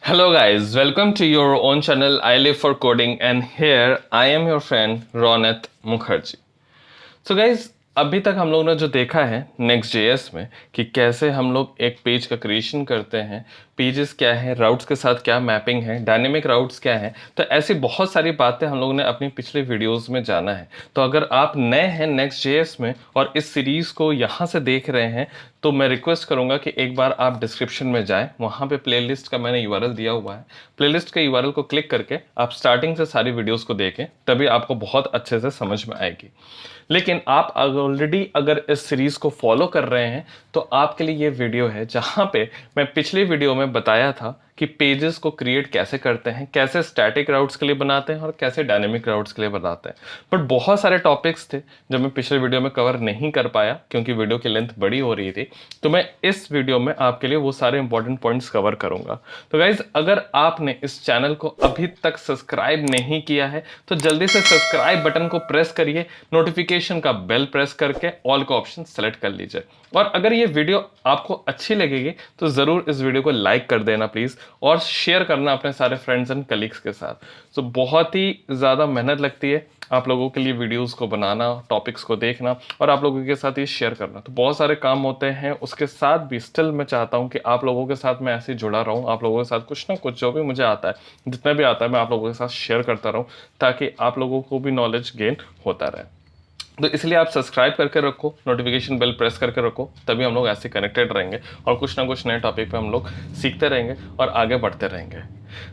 Hello guys, welcome to your own channel I Live for Coding and here I am your friend Ronit Mukherjee. So guys, अभी तक हम लोग ने जो देखा है Next.js में कि कैसे हम लोग एक पेज का क्रिएशन करते हैं, पेजेस क्या है, राउट्स के साथ क्या मैपिंग है, डायनेमिक राउट्स क्या है, तो ऐसी बहुत सारी बातें हम लोगों ने अपनी पिछले वीडियोस में जाना है। तो अगर आप नए हैं Next.js में और इस सीरीज़ को यहाँ से देख रहे हैं तो मैं रिक्वेस्ट करूंगा कि एक बार आप डिस्क्रिप्शन में जाएं, वहाँ पे प्लेलिस्ट का मैंने यूआरएल दिया हुआ है। प्लेलिस्ट के यूआरएल को क्लिक करके आप स्टार्टिंग से सारी वीडियोस को देखें, तभी आपको बहुत अच्छे से समझ में आएगी। लेकिन आप ऑलरेडी अगर इस सीरीज को फॉलो कर रहे हैं तो आपके लिए ये वीडियो है जहाँ पे मैं पिछली वीडियो में बताया था कि पेजेस को क्रिएट कैसे करते हैं, कैसे स्टैटिक राउट्स के लिए बनाते हैं और कैसे डायनेमिक राउट्स के लिए बनाते हैं। बट बहुत सारे टॉपिक्स थे जो मैं पिछले वीडियो में कवर नहीं कर पाया क्योंकि वीडियो की लेंथ बड़ी हो रही थी। तो मैं इस वीडियो में आपके लिए वो सारे इंपॉर्टेंट पॉइंट्स कवर करूंगा। तो गाइज, अगर आपने इस चैनल को अभी तक सब्सक्राइब नहीं किया है तो जल्दी से सब्सक्राइब बटन को प्रेस करिए, नोटिफिकेशन का बेल प्रेस करके ऑल का ऑप्शन सेलेक्ट कर लीजिए। और अगर ये वीडियो आपको अच्छी लगेगी तो ज़रूर इस वीडियो को लाइक कर देना प्लीज़, और शेयर करना अपने सारे फ्रेंड्स एंड कलीग्स के साथ। तो बहुत ही ज़्यादा मेहनत लगती है आप लोगों के लिए वीडियोस को बनाना, टॉपिक्स को देखना और आप लोगों के साथ ये शेयर करना। तो बहुत सारे काम होते हैं, उसके साथ भी स्टिल मैं चाहता हूँ कि आप लोगों के साथ मैं ऐसे जुड़ा रहूँ, आप लोगों के साथ कुछ ना कुछ जो भी मुझे आता है, जितना भी आता है मैं आप लोगों के साथ शेयर करता रहूँ ताकि आप लोगों को भी नॉलेज गेन होता रहे। तो इसलिए आप सब्सक्राइब करके रखो, नोटिफिकेशन बेल प्रेस करके रखो, तभी हम लोग ऐसे कनेक्टेड रहेंगे और कुछ ना कुछ नए टॉपिक पे हम लोग सीखते रहेंगे और आगे बढ़ते रहेंगे।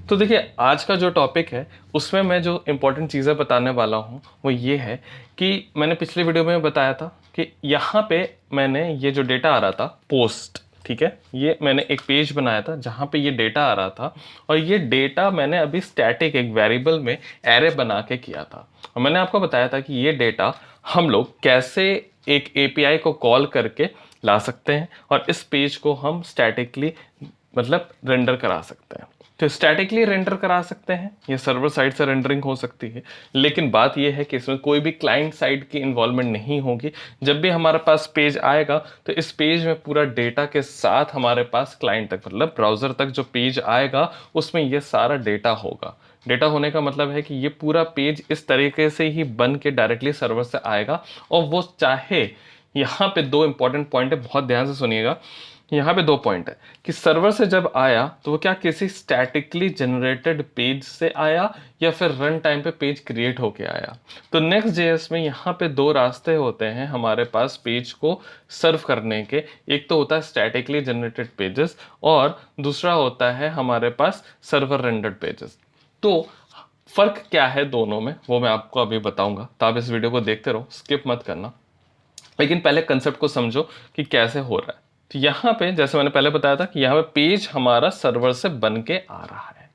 तो देखिए, आज का जो टॉपिक है उसमें मैं जो इंपॉर्टेंट चीज़ें बताने वाला हूँ वो ये है कि मैंने पिछले वीडियो में बताया था कि यहाँ पे मैंने ये जो डेटा आ रहा था पोस्ट, ठीक है, ये मैंने एक पेज बनाया था जहाँ पे ये डेटा आ रहा था और ये डेटा मैंने अभी स्टैटिक एक वेरिएबल में एरे बना के किया था। और मैंने आपको बताया था कि ये डेटा हम लोग कैसे एक एपीआई को कॉल करके ला सकते हैं और इस पेज को हम स्टैटिकली मतलब रेंडर करा सकते हैं। तो स्टैटिकली रेंडर करा सकते हैं, ये सर्वर साइड से रेंडरिंग हो सकती है, लेकिन बात ये है कि इसमें कोई भी क्लाइंट साइड की इन्वॉल्वमेंट नहीं होगी। जब भी हमारे पास पेज आएगा तो इस पेज में पूरा डेटा के साथ हमारे पास क्लाइंट तक मतलब ब्राउज़र तक जो पेज आएगा उसमें ये सारा डेटा होगा। डेटा होने का मतलब है कि ये पूरा पेज इस तरीके से ही बन के डायरेक्टली सर्वर से आएगा। और वो चाहे, यहाँ पे दो इंपॉर्टेंट पॉइंट है, बहुत ध्यान से सुनिएगा। यहाँ पे दो पॉइंट है कि सर्वर से जब आया तो वो क्या किसी स्टैटिकली जनरेटेड पेज से आया या फिर रन टाइम पे पेज क्रिएट होके आया। तो Next.js में यहाँ पे दो रास्ते होते हैं हमारे पास पेज को सर्व करने के। एक तो होता है स्टैटिकली जनरेटेड पेजेस और दूसरा होता है हमारे पास सर्वर रेंडर्ड पेजेस। तो फर्क क्या है दोनों में वो मैं आपको अभी बताऊंगा, तो आप इस वीडियो को देखते रहो, स्किप मत करना। लेकिन पहले कंसेप्ट को समझो कि कैसे हो रहा है। तो यहाँ पे जैसे मैंने पहले बताया था कि यहाँ पे पेज हमारा सर्वर से बन के आ रहा है,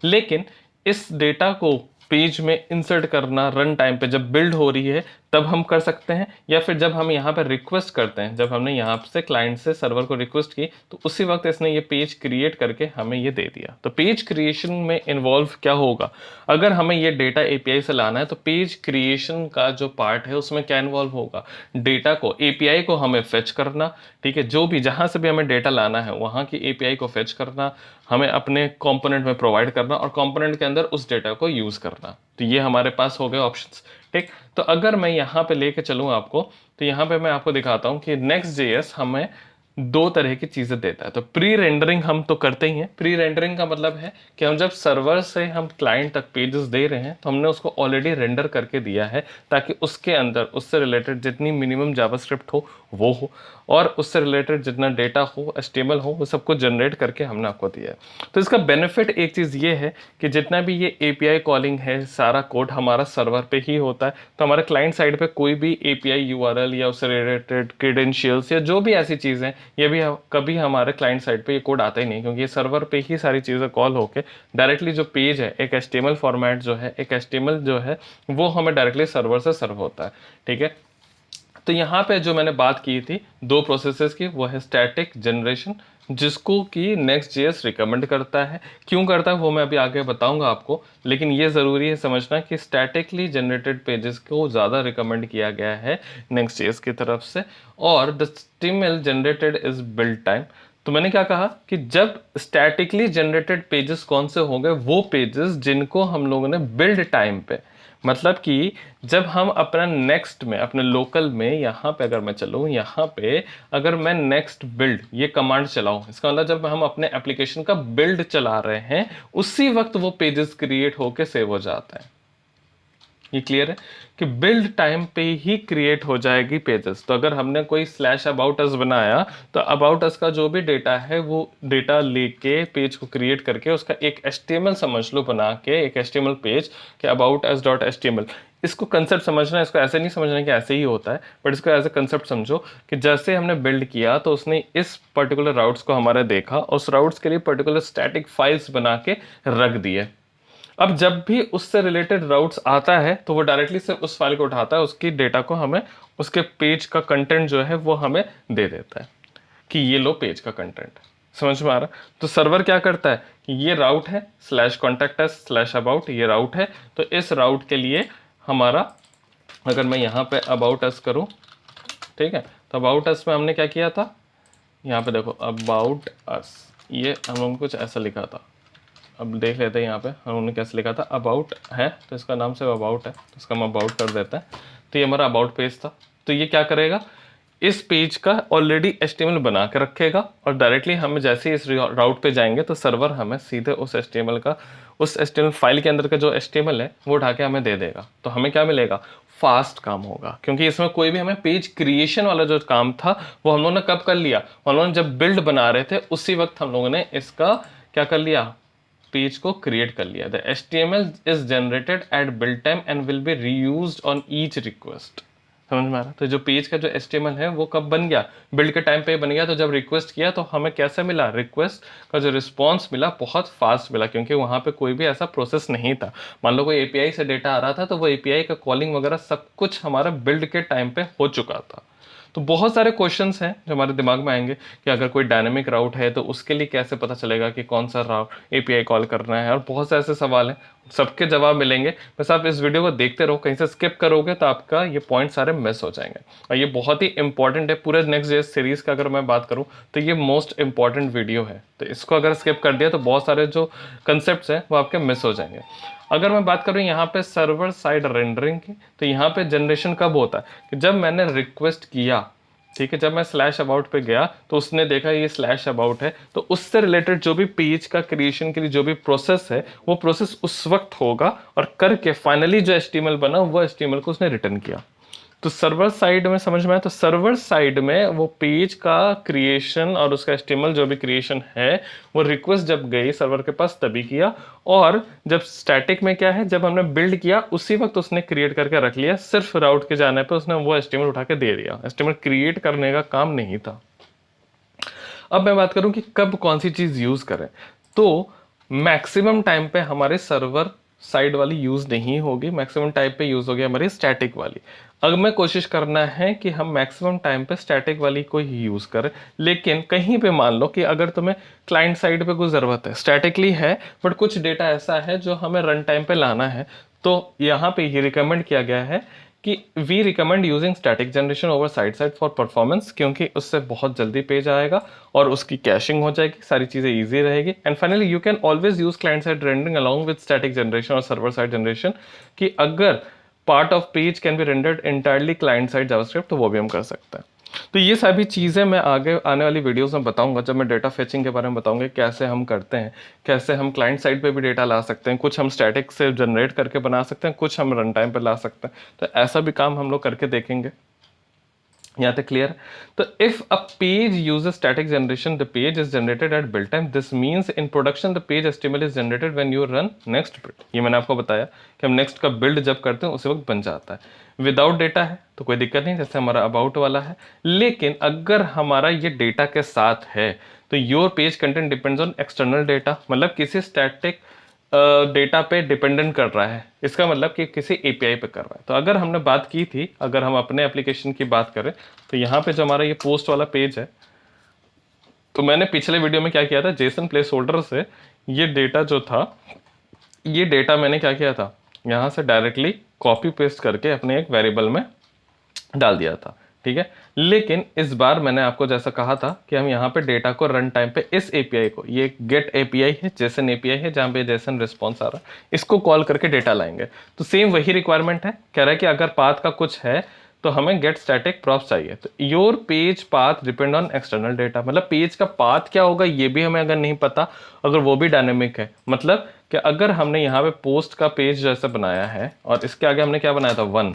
लेकिन इस डेटा को पेज में इंसर्ट करना रन टाइम पे जब बिल्ड हो रही है तब हम कर सकते हैं, या फिर जब हम यहाँ पे रिक्वेस्ट करते हैं, जब हमने यहाँ से क्लाइंट से सर्वर को रिक्वेस्ट की तो उसी वक्त इसने ये पेज क्रिएट करके हमें ये दे दिया। तो पेज क्रिएशन में इन्वॉल्व क्या होगा, अगर हमें ये डेटा एपीआई से लाना है तो पेज क्रिएशन का जो पार्ट है उसमें क्या इन्वॉल्व होगा, डेटा को एपीआई को हमें फेच करना, ठीक है, जो भी जहाँ से भी हमें डेटा लाना है वहाँ की एपीआई को फेच करना, हमें अपने कंपोनेंट में प्रोवाइड करना और कंपोनेंट के अंदर उस डेटा को यूज़ करना। तो ये हमारे पास हो गए ऑप्शंस, ठीक। तो अगर मैं यहाँ पे लेके चलूँ आपको, तो यहाँ पे मैं आपको दिखाता हूँ कि Next.js हमें दो तरह की चीज़ें देता है। तो प्री रेंडरिंग हम तो करते ही हैं। प्री रेंडरिंग का मतलब है कि हम जब सर्वर से हम क्लाइंट तक पेजेस दे रहे हैं तो हमने उसको ऑलरेडी रेंडर करके दिया है ताकि उसके अंदर उससे रिलेटेड जितनी मिनिमम जावास्क्रिप्ट हो वो हो और उससे रिलेटेड जितना डेटा हो, एचटीएमएल हो, वो सब कुछ जनरेट करके हमने आपको दिया है। तो इसका बेनिफिट एक चीज़ ये है कि जितना भी ये एपीआई कॉलिंग है सारा कोड हमारा सर्वर पे ही होता है। तो हमारे क्लाइंट साइड पे कोई भी एपीआई यूआरएल या उससे रिलेटेड क्रेडेंशियल्स या जो भी ऐसी चीज़ें हैं ये भी कभी हमारे क्लाइंट साइड पे ये कोड आता ही नहीं, क्योंकि ये सर्वर पे ही सारी चीज़ें कॉल होके डायरेक्टली जो पेज है एक एचटीएमएल फॉर्मेट जो है, एक एचटीएमएल जो है वो हमें डायरेक्टली सर्वर से सर्व होता है, ठीक है। तो यहाँ पे जो मैंने बात की थी दो प्रोसेसेस की, वो है स्टैटिक जनरेशन जिसको कि Next.js रिकमेंड करता है। क्यों करता है वो मैं अभी आगे बताऊंगा आपको, लेकिन ये ज़रूरी है समझना कि स्टैटिकली जनरेटेड पेजेस को ज़्यादा रिकमेंड किया गया है Next.js की तरफ से। और the HTML generated is build time. तो तो मैंने क्या कहा कि जब स्टैटिकली जनरेटेड पेजेस कौन से होंगे, वो पेजेस जिनको हम लोगों ने बिल्ड टाइम पे, मतलब कि जब हम अपना नेक्स्ट में अपने लोकल में यहाँ पे अगर मैं चलूँ, यहाँ पे अगर मैं नेक्स्ट बिल्ड ये कमांड चलाऊँ, इसका मतलब जब हम अपने एप्लीकेशन का बिल्ड चला रहे हैं उसी वक्त वो पेजेस क्रिएट होके सेव हो जाता है। ये क्लियर है कि बिल्ड टाइम पे ही क्रिएट हो जाएगी पेजेस। तो अगर हमने कोई स्लैश अबाउट अस बनाया तो अबाउट अस का जो भी डेटा है वो डेटा लेके पेज को क्रिएट करके उसका एक HTML समझ लो बना के, एक HTML पेज के अबाउट अस डॉट HTML। इसको कंसेप्ट समझना है, इसको ऐसे नहीं समझना कि ऐसे ही होता है, बट इसको एज ए कंसेप्ट समझो कि जैसे हमने बिल्ड किया तो उसने इस पर्टिकुलर राउट्स को हमारा देखा, उस राउट्स के लिए पर्टिकुलर स्टैटिक फाइल्स बना के रख दिए। अब जब भी उससे रिलेटेड राउट्स आता है तो वो डायरेक्टली से उस फाइल को उठाता है, उसकी डेटा को हमें, उसके पेज का कंटेंट जो है वो हमें दे देता है कि ये लो पेज का कंटेंट। समझ में आ रहा? तो सर्वर क्या करता है कि ये राउट है slash contact us slash about, ये राउट है, तो इस राउट के लिए हमारा, अगर मैं यहाँ पे अबाउट अस करूँ, ठीक है, तो अबाउट अस में हमने क्या किया था, यहाँ पे देखो अबाउट अस, ये हम लोगों ने कुछ ऐसा लिखा था। अब देख लेते हैं यहाँ पे उन्होंने कैसे लिखा था, अबाउट है तो इसका नाम से अबाउट है तो इसका हम अबाउट कर देते हैं। तो ये हमारा अबाउट पेज था। तो ये क्या करेगा, इस पेज का ऑलरेडी HTML बना के रखेगा और डायरेक्टली हमें जैसे ही इस राउट पे जाएंगे तो सर्वर हमें सीधे उस HTML का, उस HTML फाइल के अंदर का जो HTML है वो उठा के हमें दे देगा। तो हमें क्या मिलेगा, फास्ट काम होगा, क्योंकि इसमें कोई भी हमें पेज क्रिएशन वाला जो काम था वो हम लोगों ने कब कर लिया, हम लोगों ने जब बिल्ड बना रहे थे उसी वक्त हम लोगों ने इसका क्या कर लिया, पेज को क्रिएट कर लिया। The HTML is generated at build time and will be reused on each request. समझ में आ रहा? तो जो पेज का जो HTML है वो कब बन गया, बिल्ड के टाइम पे बन गया। तो जब रिक्वेस्ट किया तो हमें कैसे मिला, रिक्वेस्ट का जो रिस्पॉन्स मिला बहुत फास्ट मिला, क्योंकि वहाँ पे कोई भी ऐसा प्रोसेस नहीं था। मान लो कोई API से डेटा आ रहा था तो वो API का कॉलिंग वगैरह सब कुछ हमारा बिल्ड के टाइम पे हो चुका था। तो बहुत सारे क्वेश्चंस हैं जो हमारे दिमाग में आएंगे कि अगर कोई डायनेमिक राउट है तो उसके लिए कैसे पता चलेगा कि कौन सा राउट API कॉल करना है, और बहुत से ऐसे सवाल हैं, सबके जवाब मिलेंगे। बस आप इस वीडियो को देखते रहो, कहीं से स्किप करोगे तो आपका ये पॉइंट सारे मिस हो जाएंगे। और ये बहुत ही इंपॉर्टेंट है, पूरे नेक्स्ट डे सीरीज का अगर मैं बात करूँ तो ये मोस्ट इंपॉर्टेंट वीडियो है। तो इसको अगर स्किप कर दिया तो बहुत सारे जो कंसेप्ट हैं वो आपके मिस हो जाएंगे। अगर मैं बात करूं यहाँ पे सर्वर साइड रेंडरिंग की, तो यहाँ पे जनरेशन कब होता है कि जब मैंने रिक्वेस्ट किया, ठीक है, जब मैं स्लैश अबाउट पे गया तो उसने देखा ये स्लैश अबाउट है, तो उससे रिलेटेड जो भी पेज का क्रिएशन के लिए जो भी प्रोसेस है वो प्रोसेस उस वक्त होगा, और करके फाइनली जो HTML बना वो HTML को उसने रिटर्न किया। तो सर्वर साइड में समझ में आया, तो सर्वर साइड में वो पेज का क्रिएशन और उसका HTML जो भी क्रिएशन है वो रिक्वेस्ट जब गई सर्वर के पास तभी किया, और जब स्टैटिक में क्या है, जब हमने बिल्ड किया उसी वक्त उसने क्रिएट करके रख लिया, सिर्फ राउट के जाने पे उसने वो HTML उठा के दे दिया, HTML क्रिएट करने का काम नहीं था। अब मैं बात करूं कि कब कौन सी चीज यूज करें, तो मैक्सिमम टाइम पे हमारे सर्वर साइड वाली यूज नहीं होगी, मैक्सिमम टाइम पे यूज होगी हमारी स्टैटिक वाली। अब मैं कोशिश करना है कि हम मैक्सिमम टाइम पे स्टैटिक वाली को ही यूज करें, लेकिन कहीं पे मान लो कि अगर तुम्हें क्लाइंट साइड पे कुछ जरूरत है, स्टैटिकली है बट कुछ डेटा ऐसा है जो हमें रन टाइम पे लाना है, तो यहाँ पे ये रिकमेंड किया गया है कि we recommend using static generation over side side for performance, क्योंकि उससे बहुत जल्दी पेज आएगा और उसकी कैशिंग हो जाएगी, सारी चीज़ें ईजी रहेगी। And finally you can always use client side rendering along with static generation और सर्वर साइड जनरेशन, कि अगर part of page can be rendered entirely client side JavaScript तो वो भी हम कर सकते हैं। तो ये सभी चीज़ें मैं आगे आने वाली वीडियोस में बताऊंगा, जब मैं डेटा फेचिंग के बारे में बताऊंगा कैसे हम करते हैं, कैसे हम क्लाइंट साइड पे भी डेटा ला सकते हैं, कुछ हम स्टैटिक से जनरेट करके बना सकते हैं, कुछ हम रन टाइम पे ला सकते हैं। तो ऐसा भी काम हम लोग करके देखेंगे। यहाँ तक क्लियर? तो if a page uses static generation the page is generated at build time, this means in production the page HTML is generated when you run next build. ये मैंने आपको बताया कि हम नेक्स्ट का बिल्ड जब करते हैं उसी वक्त बन जाता है। विदाउट डेटा है तो कोई दिक्कत नहीं, जैसे हमारा अबाउट वाला है, लेकिन अगर हमारा ये डेटा के साथ है तो your page content depends on external data, मतलब किसी स्टैटिक डेटा पे डिपेंडेंट कर रहा है, इसका मतलब कि किसी API पे कर रहा है। तो अगर हमने बात की थी, अगर हम अपने एप्लीकेशन की बात करें तो यहाँ पे जो हमारा ये पोस्ट वाला पेज है, तो मैंने पिछले वीडियो में क्या किया था, जेसन प्लेस होल्डर से ये डेटा जो था, ये डेटा मैंने क्या किया था, यहाँ से डायरेक्टली कॉपी पेस्ट करके अपने एक वेरिएबल में डाल दिया था। ठीक है। लेकिन इस बार मैंने आपको जैसा कहा था कि हम यहाँ पे डेटा को रन टाइम पे इस एपीआई को, ये गेट एपीआई है, जेसन एपीआई है, जहाँ पे जेसन रिस्पॉन्स आ रहा है, इसको कॉल करके डेटा लाएंगे। तो सेम वही रिक्वायरमेंट है, कह रहा है कि अगर पाथ का कुछ है तो हमें गेट स्टैटिक प्रॉप्स चाहिए। तो your page path depend on external data, मतलब पेज का पाथ क्या होगा ये भी हमें अगर नहीं पता, अगर वो भी डायनेमिक है, मतलब कि अगर हमने यहाँ पे पोस्ट का पेज जैसे बनाया है और इसके आगे हमने क्या बनाया था 1,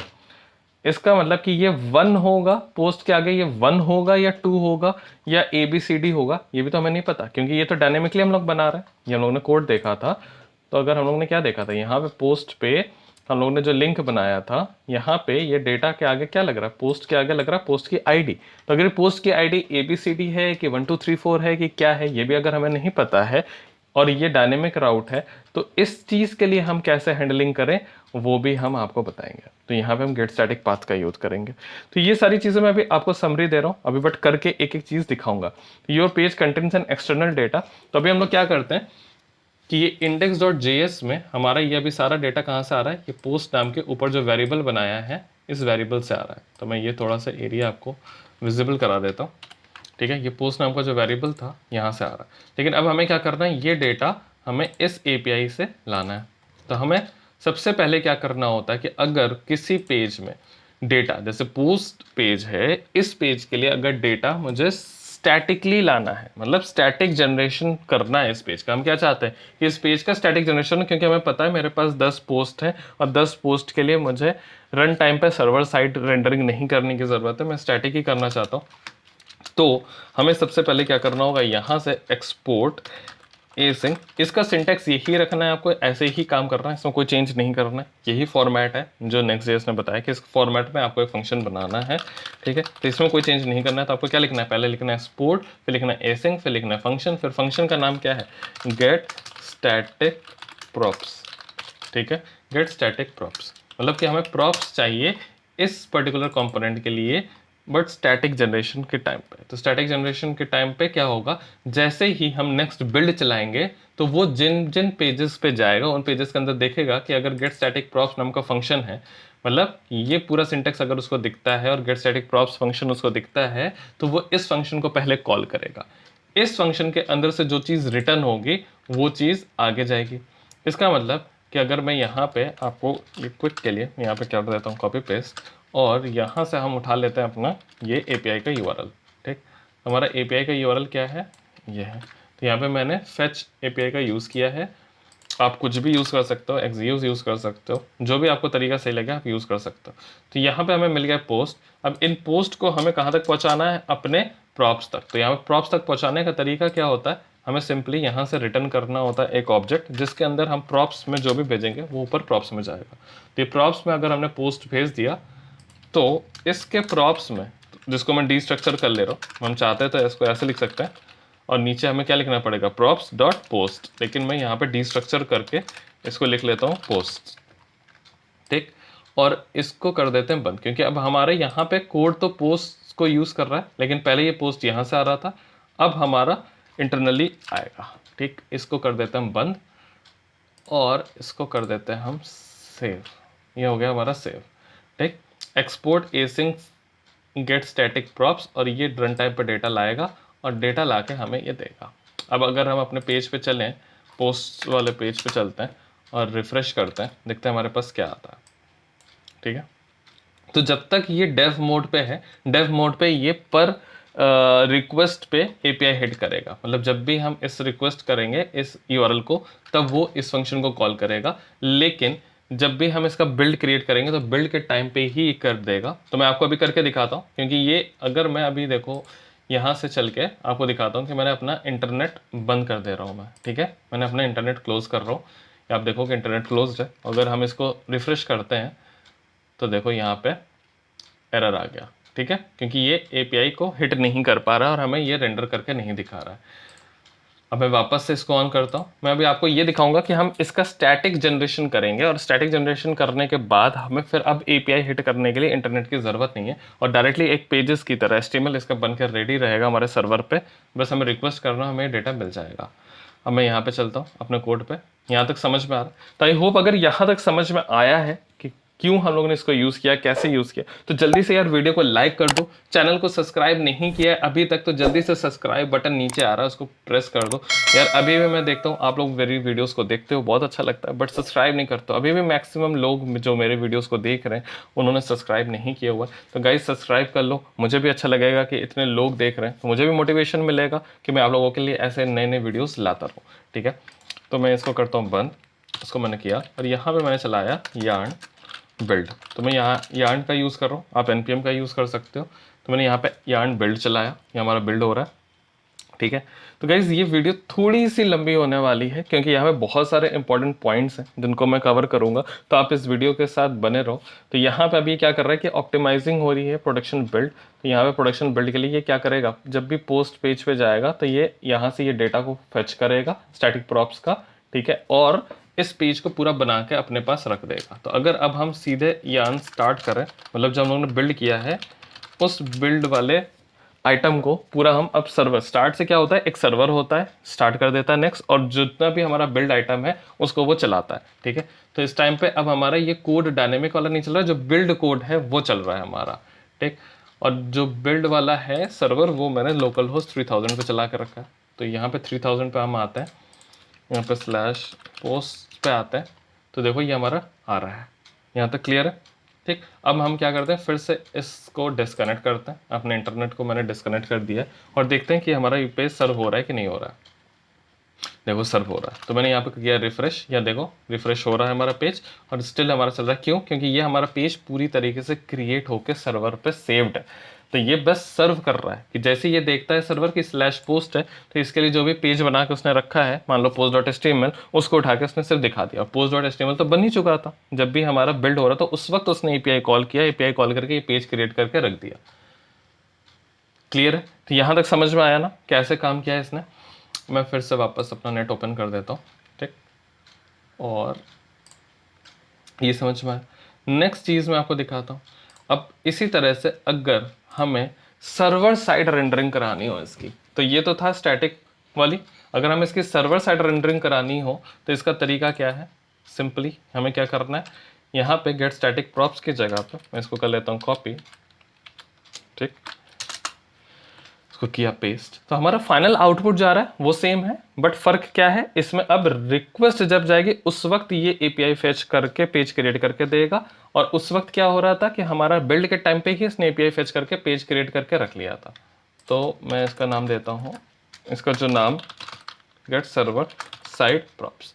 इसका मतलब कि ये 1 होगा, पोस्ट के आगे ये 1 होगा या 2 होगा या ABCD होगा, ये भी तो हमें नहीं पता, क्योंकि ये तो डायनेमिकली हम लोग बना रहे हैं, ये हम लोगों ने कोड देखा था। तो अगर हम लोगों ने क्या देखा था, यहाँ पे पोस्ट पे हम लोगों ने जो लिंक बनाया था, यहाँ पे ये डेटा के आगे क्या लग रहा है, पोस्ट के आगे लग रहा है पोस्ट की आईडी। तो अगर पोस्ट की आईडी ABCD है कि 1 2 3 4 है कि क्या है, ये भी अगर हमें नहीं पता है और ये डायनेमिक राउट है, तो इस चीज़ के लिए हम कैसे हैंडलिंग करें वो भी हम आपको बताएंगे। तो यहाँ पे हम गेट स्टैटिक पाथ का यूज करेंगे। तो ये सारी चीज़ें मैं अभी आपको समरी दे रहा हूँ अभी, बट करके एक एक चीज़ दिखाऊंगा। Your page contains an external data. तो अभी हम लोग क्या करते हैं कि ये index.js में हमारा ये अभी सारा डेटा कहाँ से आ रहा है, ये पोस्ट नाम के ऊपर जो वेरिएबल बनाया है इस वेरिएबल से आ रहा है। तो मैं ये थोड़ा सा एरिया आपको विजिबल करा देता हूँ, ठीक है। ये पोस्ट नाम का जो वेरिएबल था यहाँ से आ रहा है, लेकिन अब हमें क्या करना है, ये डेटा हमें इस API से लाना है। तो हमें सबसे पहले क्या करना होता है कि अगर किसी पेज में डेटा, जैसे पोस्ट पेज है, इस पेज के लिए अगर डेटा मुझे स्टैटिकली लाना है, मतलब स्टैटिक जनरेशन करना है इस पेज का, हम क्या चाहते हैं कि इस पेज का स्टैटिक जनरेशन, क्योंकि हमें पता है मेरे पास 10 पोस्ट हैं और 10 पोस्ट के लिए मुझे रन टाइम पे सर्वर साइड रेंडरिंग नहीं करने की ज़रूरत है, मैं स्टैटिक ही करना चाहता हूँ। तो हमें सबसे पहले क्या करना होगा, यहाँ से एक्सपोर्ट एसिंक, इसका सिंटैक्स यही रखना है आपको, ऐसे ही काम करना है, इसमें कोई चेंज नहीं करना है, यही फॉर्मेट है जो नेक्स्ट.जेएस ने बताया कि इस फॉर्मेट में आपको एक फंक्शन बनाना है, ठीक है। तो इसमें कोई चेंज नहीं करना है। तो आपको क्या लिखना है, पहले लिखना है एक्सपोर्ट, फिर लिखना है एसिंक, फिर लिखना है फंक्शन, फिर फंक्शन का नाम क्या है, गेट स्टैटिक प्रॉप्स, ठीक है। गेट स्टैटिक प्रॉप्स मतलब कि हमें प्रॉप्स चाहिए इस पर्टिकुलर कंपोनेंट के लिए, बट स्टैटिक जनरेशन के टाइम पे। तो स्टैटिक जनरेशन के टाइम पे क्या होगा, जैसे ही हम नेक्स्ट बिल्ड चलाएंगे तो वो जिन जिन पेजेस पे जाएगा उन पेजेस के अंदर देखेगा कि अगर गेट स्टैटिक प्रॉप्स नाम का फंक्शन है, मतलब ये पूरा सिंटेक्स अगर उसको दिखता है और गेट स्टैटिक प्रॉप्स फंक्शन उसको दिखता है, तो वो इस फंक्शन को पहले कॉल करेगा। इस फंक्शन के अंदर से जो चीज़ रिटर्न होगी वो चीज़ आगे जाएगी। इसका मतलब कि अगर मैं यहाँ पे आपको ये क्विक के लिए यहाँ पे क्या कर देता हूँ, कॉपी पेस्ट, और यहाँ से हम उठा लेते हैं अपना ये API का URL, ठीक। हमारा API का URL क्या है, ये है। तो यहाँ पे मैंने fetch API का यूज़ किया है, आप कुछ भी यूज़ कर सकते हो, एक्सयूज यूज़ कर सकते हो, जो भी आपको तरीका सही लगे आप यूज़ कर सकते हो। तो यहाँ पे हमें मिल गया पोस्ट। अब इन पोस्ट को हमें कहाँ तक पहुँचाना है, अपने प्रॉप्स तक। तो यहाँ पे प्रॉप्स तक पहुँचाने का तरीका क्या होता है, हमें सिंपली यहाँ से रिटर्न करना होता है एक ऑब्जेक्ट, जिसके अंदर हम प्रॉप्स में जो भी भेजेंगे वो ऊपर प्रॉप्स में जाएगा। तो ये प्रॉप्स में अगर हमने पोस्ट भेज दिया तो इसके प्रॉप्स में, जिसको मैं डीस्ट्रक्चर कर ले रहा हूँ, हम चाहते हैं तो इसको ऐसे लिख सकते हैं, और नीचे हमें क्या लिखना पड़ेगा, प्रॉप्स डॉट पोस्ट, लेकिन मैं यहाँ पे डीस्ट्रक्चर करके इसको लिख लेता हूँ पोस्ट, ठीक। और इसको कर देते हैं बंद, क्योंकि अब हमारे यहाँ पे कोड तो पोस्ट को यूज़ कर रहा है, लेकिन पहले ये पोस्ट यहाँ से आ रहा था, अब हमारा इंटरनली आएगा, ठीक। इसको कर देते हैं हम बंद और इसको कर देते हैं हम सेव। ये हो गया हमारा सेव, ठीक। Export async get static props, और ये रन टाइम पर डेटा लाएगा और डेटा ला के हमें ये देगा। अब अगर हम अपने पेज पे चलें, पोस्ट वाले पेज पे चलते हैं और रिफ्रेश करते हैं, देखते हैं हमारे पास क्या आता है, ठीक है। तो जब तक ये डेव मोड पे है, डेव मोड पे ये पर रिक्वेस्ट पे API हिट करेगा, मतलब जब भी हम इस रिक्वेस्ट करेंगे इस URL को, तब वो इस फंक्शन को कॉल करेगा। लेकिन जब भी हम इसका बिल्ड क्रिएट करेंगे तो बिल्ड के टाइम पे ही कर देगा। तो मैं आपको अभी करके दिखाता हूँ, क्योंकि ये अगर मैं अभी देखो यहाँ से चल के आपको दिखाता हूँ कि मैंने अपना इंटरनेट बंद कर दे रहा हूँ मैं, ठीक है। मैंने अपना इंटरनेट क्लोज कर रहा हूँ, आप देखो कि इंटरनेट क्लोज है। अगर हम इसको रिफ्रेश करते हैं तो देखो यहाँ पे एरर आ गया, ठीक है, क्योंकि ये API को हिट नहीं कर पा रहा है और हमें ये रेंडर करके नहीं दिखा रहा है। अब मैं वापस से इसको ऑन करता हूँ। मैं अभी आपको ये दिखाऊंगा कि हम इसका स्टैटिक जनरेशन करेंगे, और स्टैटिक जनरेशन करने के बाद हमें फिर अब API हिट करने के लिए इंटरनेट की ज़रूरत नहीं है, और डायरेक्टली एक पेजेस की तरह HTML इसका बनकर रेडी रहेगा हमारे सर्वर पे। बस हमें रिक्वेस्ट करना, हमें डेटा मिल जाएगा। अब मैं यहाँ पे चलता हूँ अपने कोड पे, यहाँ तक समझ में आ रहा है। तो आई होप अगर यहाँ तक समझ में आया है कि क्यों हम लोगों ने इसको यूज़ किया, कैसे यूज़ किया। तो जल्दी से यार वीडियो को लाइक कर दो, चैनल को सब्सक्राइब नहीं किया है अभी तक तो जल्दी से सब्सक्राइब बटन नीचे आ रहा है उसको प्रेस कर दो। यार अभी भी मैं देखता हूँ आप लोग मेरी वीडियोस को देखते हो, बहुत अच्छा लगता है, बट सब्सक्राइब नहीं करते हो। अभी भी मैक्सिमम लोग जो मेरे वीडियोस को देख रहे हैं उन्होंने सब्सक्राइब नहीं किया हुआ। तो गाइस सब्सक्राइब कर लो, मुझे भी अच्छा लगेगा कि इतने लोग देख रहे हैं, तो मुझे भी मोटिवेशन मिलेगा कि मैं आप लोगों के लिए ऐसे नए नए वीडियोज़ लाता रहूँ। ठीक है, तो मैं इसको करता हूँ बंद, इसको मैंने किया और यहाँ पर मैंने चलाया यार्न बिल्ड। तो मैं यहाँ यार्न का यूज़ कर रहा हूँ, आप npm का यूज़ कर सकते हो। तो मैंने यहाँ पे यार्न बिल्ड चलाया, ये हमारा बिल्ड हो रहा है। ठीक है, तो गाइज़ ये वीडियो थोड़ी सी लंबी होने वाली है क्योंकि यहाँ पे बहुत सारे इंपॉर्टेंट पॉइंट्स हैं जिनको मैं कवर करूँगा, तो आप इस वीडियो के साथ बने रहो। तो यहाँ पे अभी क्या कर रहा है कि ऑप्टिमाइजिंग हो रही है प्रोडक्शन बिल्ड। तो यहाँ पे प्रोडक्शन बिल्ड के लिए ये क्या करेगा, जब भी पोस्ट पेज पे जाएगा तो ये यहाँ से ये डेटा को फेच करेगा स्टैटिक प्रॉप्स का। ठीक है, और इस पेज को पूरा बना के अपने पास रख देगा। तो अगर अब हम सीधे यार्न स्टार्ट करें, मतलब जो हम लोगों ने बिल्ड किया है उस बिल्ड वाले आइटम को पूरा हम अब सर्वर, स्टार्ट से क्या होता है, एक सर्वर होता है, स्टार्ट कर देता है नेक्स्ट, और जितना भी हमारा बिल्ड आइटम है उसको वो चलाता है। ठीक है, तो इस टाइम पे अब हमारा ये कोड डायनेमिक वाला नहीं चल रहा है, जो बिल्ड कोड है वो चल रहा है हमारा। ठीक, और जो बिल्ड वाला है सर्वर वो मैंने लोकल होस्ट 3000 पे चला कर रखा है। तो यहाँ पे 3000 पे हम आते हैं, यहाँ पे स्लैश पोस्ट पे आते हैं, तो देखो ये हमारा आ रहा है, यहाँ तक क्लियर है। ठीक, अब हम क्या करते हैं, फिर से इसको डिस्कनेक्ट करते हैं, अपने इंटरनेट को मैंने डिस्कनेक्ट कर दिया है और देखते हैं कि हमारा ये पेज सर्व हो रहा है कि नहीं हो रहा है। देखो सर्व हो रहा है, तो मैंने यहाँ पे किया रिफ्रेश, या देखो रिफ्रेश हो रहा है हमारा पेज और स्टिल हमारा चल रहा है। क्यों, क्योंकि ये हमारा पेज पूरी तरीके से क्रिएट होकर सर्वर पे सेव्ड है। तो ये बस सर्व कर रहा है कि जैसे ये देखता है सर्वर की स्लैश पोस्ट है, तो इसके लिए जो भी पेज बना के उसने रखा है, मान लो post.html, उसको उठा के उसने सिर्फ दिखा दिया। post.html तो बन ही चुका था, जब भी हमारा बिल्ड हो रहा था उस वक्त उसने एपीआई कॉल किया, एपीआई कॉल करके ये पेज क्रिएट करके रख दिया। क्लियर है, तो यहाँ तक समझ में आया ना कैसे काम किया है इसने। मैं फिर से वापस अपना नेट ओपन कर देता हूँ। ठीक, और ये समझ में आया। नेक्स्ट चीज़ मैं आपको दिखाता हूँ। अब इसी तरह से अगर हमें सर्वर साइड रेंडरिंग करानी हो इसकी, तो ये तो था स्टैटिक वाली, अगर हमें इसकी सर्वर साइड रेंडरिंग करानी हो तो इसका तरीका क्या है, सिंपली हमें क्या करना है, यहाँ पे गेट स्टैटिक प्रॉप्स की जगह पे मैं इसको कर लेता हूँ कॉपी। ठीक, इसको किया पेस्ट, तो हमारा फाइनल आउटपुट जा रहा है वो सेम है, बट फर्क क्या है इसमें, अब रिक्वेस्ट जब जाएगी उस वक्त ये एपीआई फेच करके पेज क्रिएट करके देगा, और उस वक्त क्या हो रहा था कि हमारा बिल्ड के टाइम पे ही इसने एपीआई फेच करके पेज क्रिएट करके रख लिया था। तो मैं इसका नाम देता हूँ, इसका जो नाम गेट सर्वर साइड प्रॉप्स।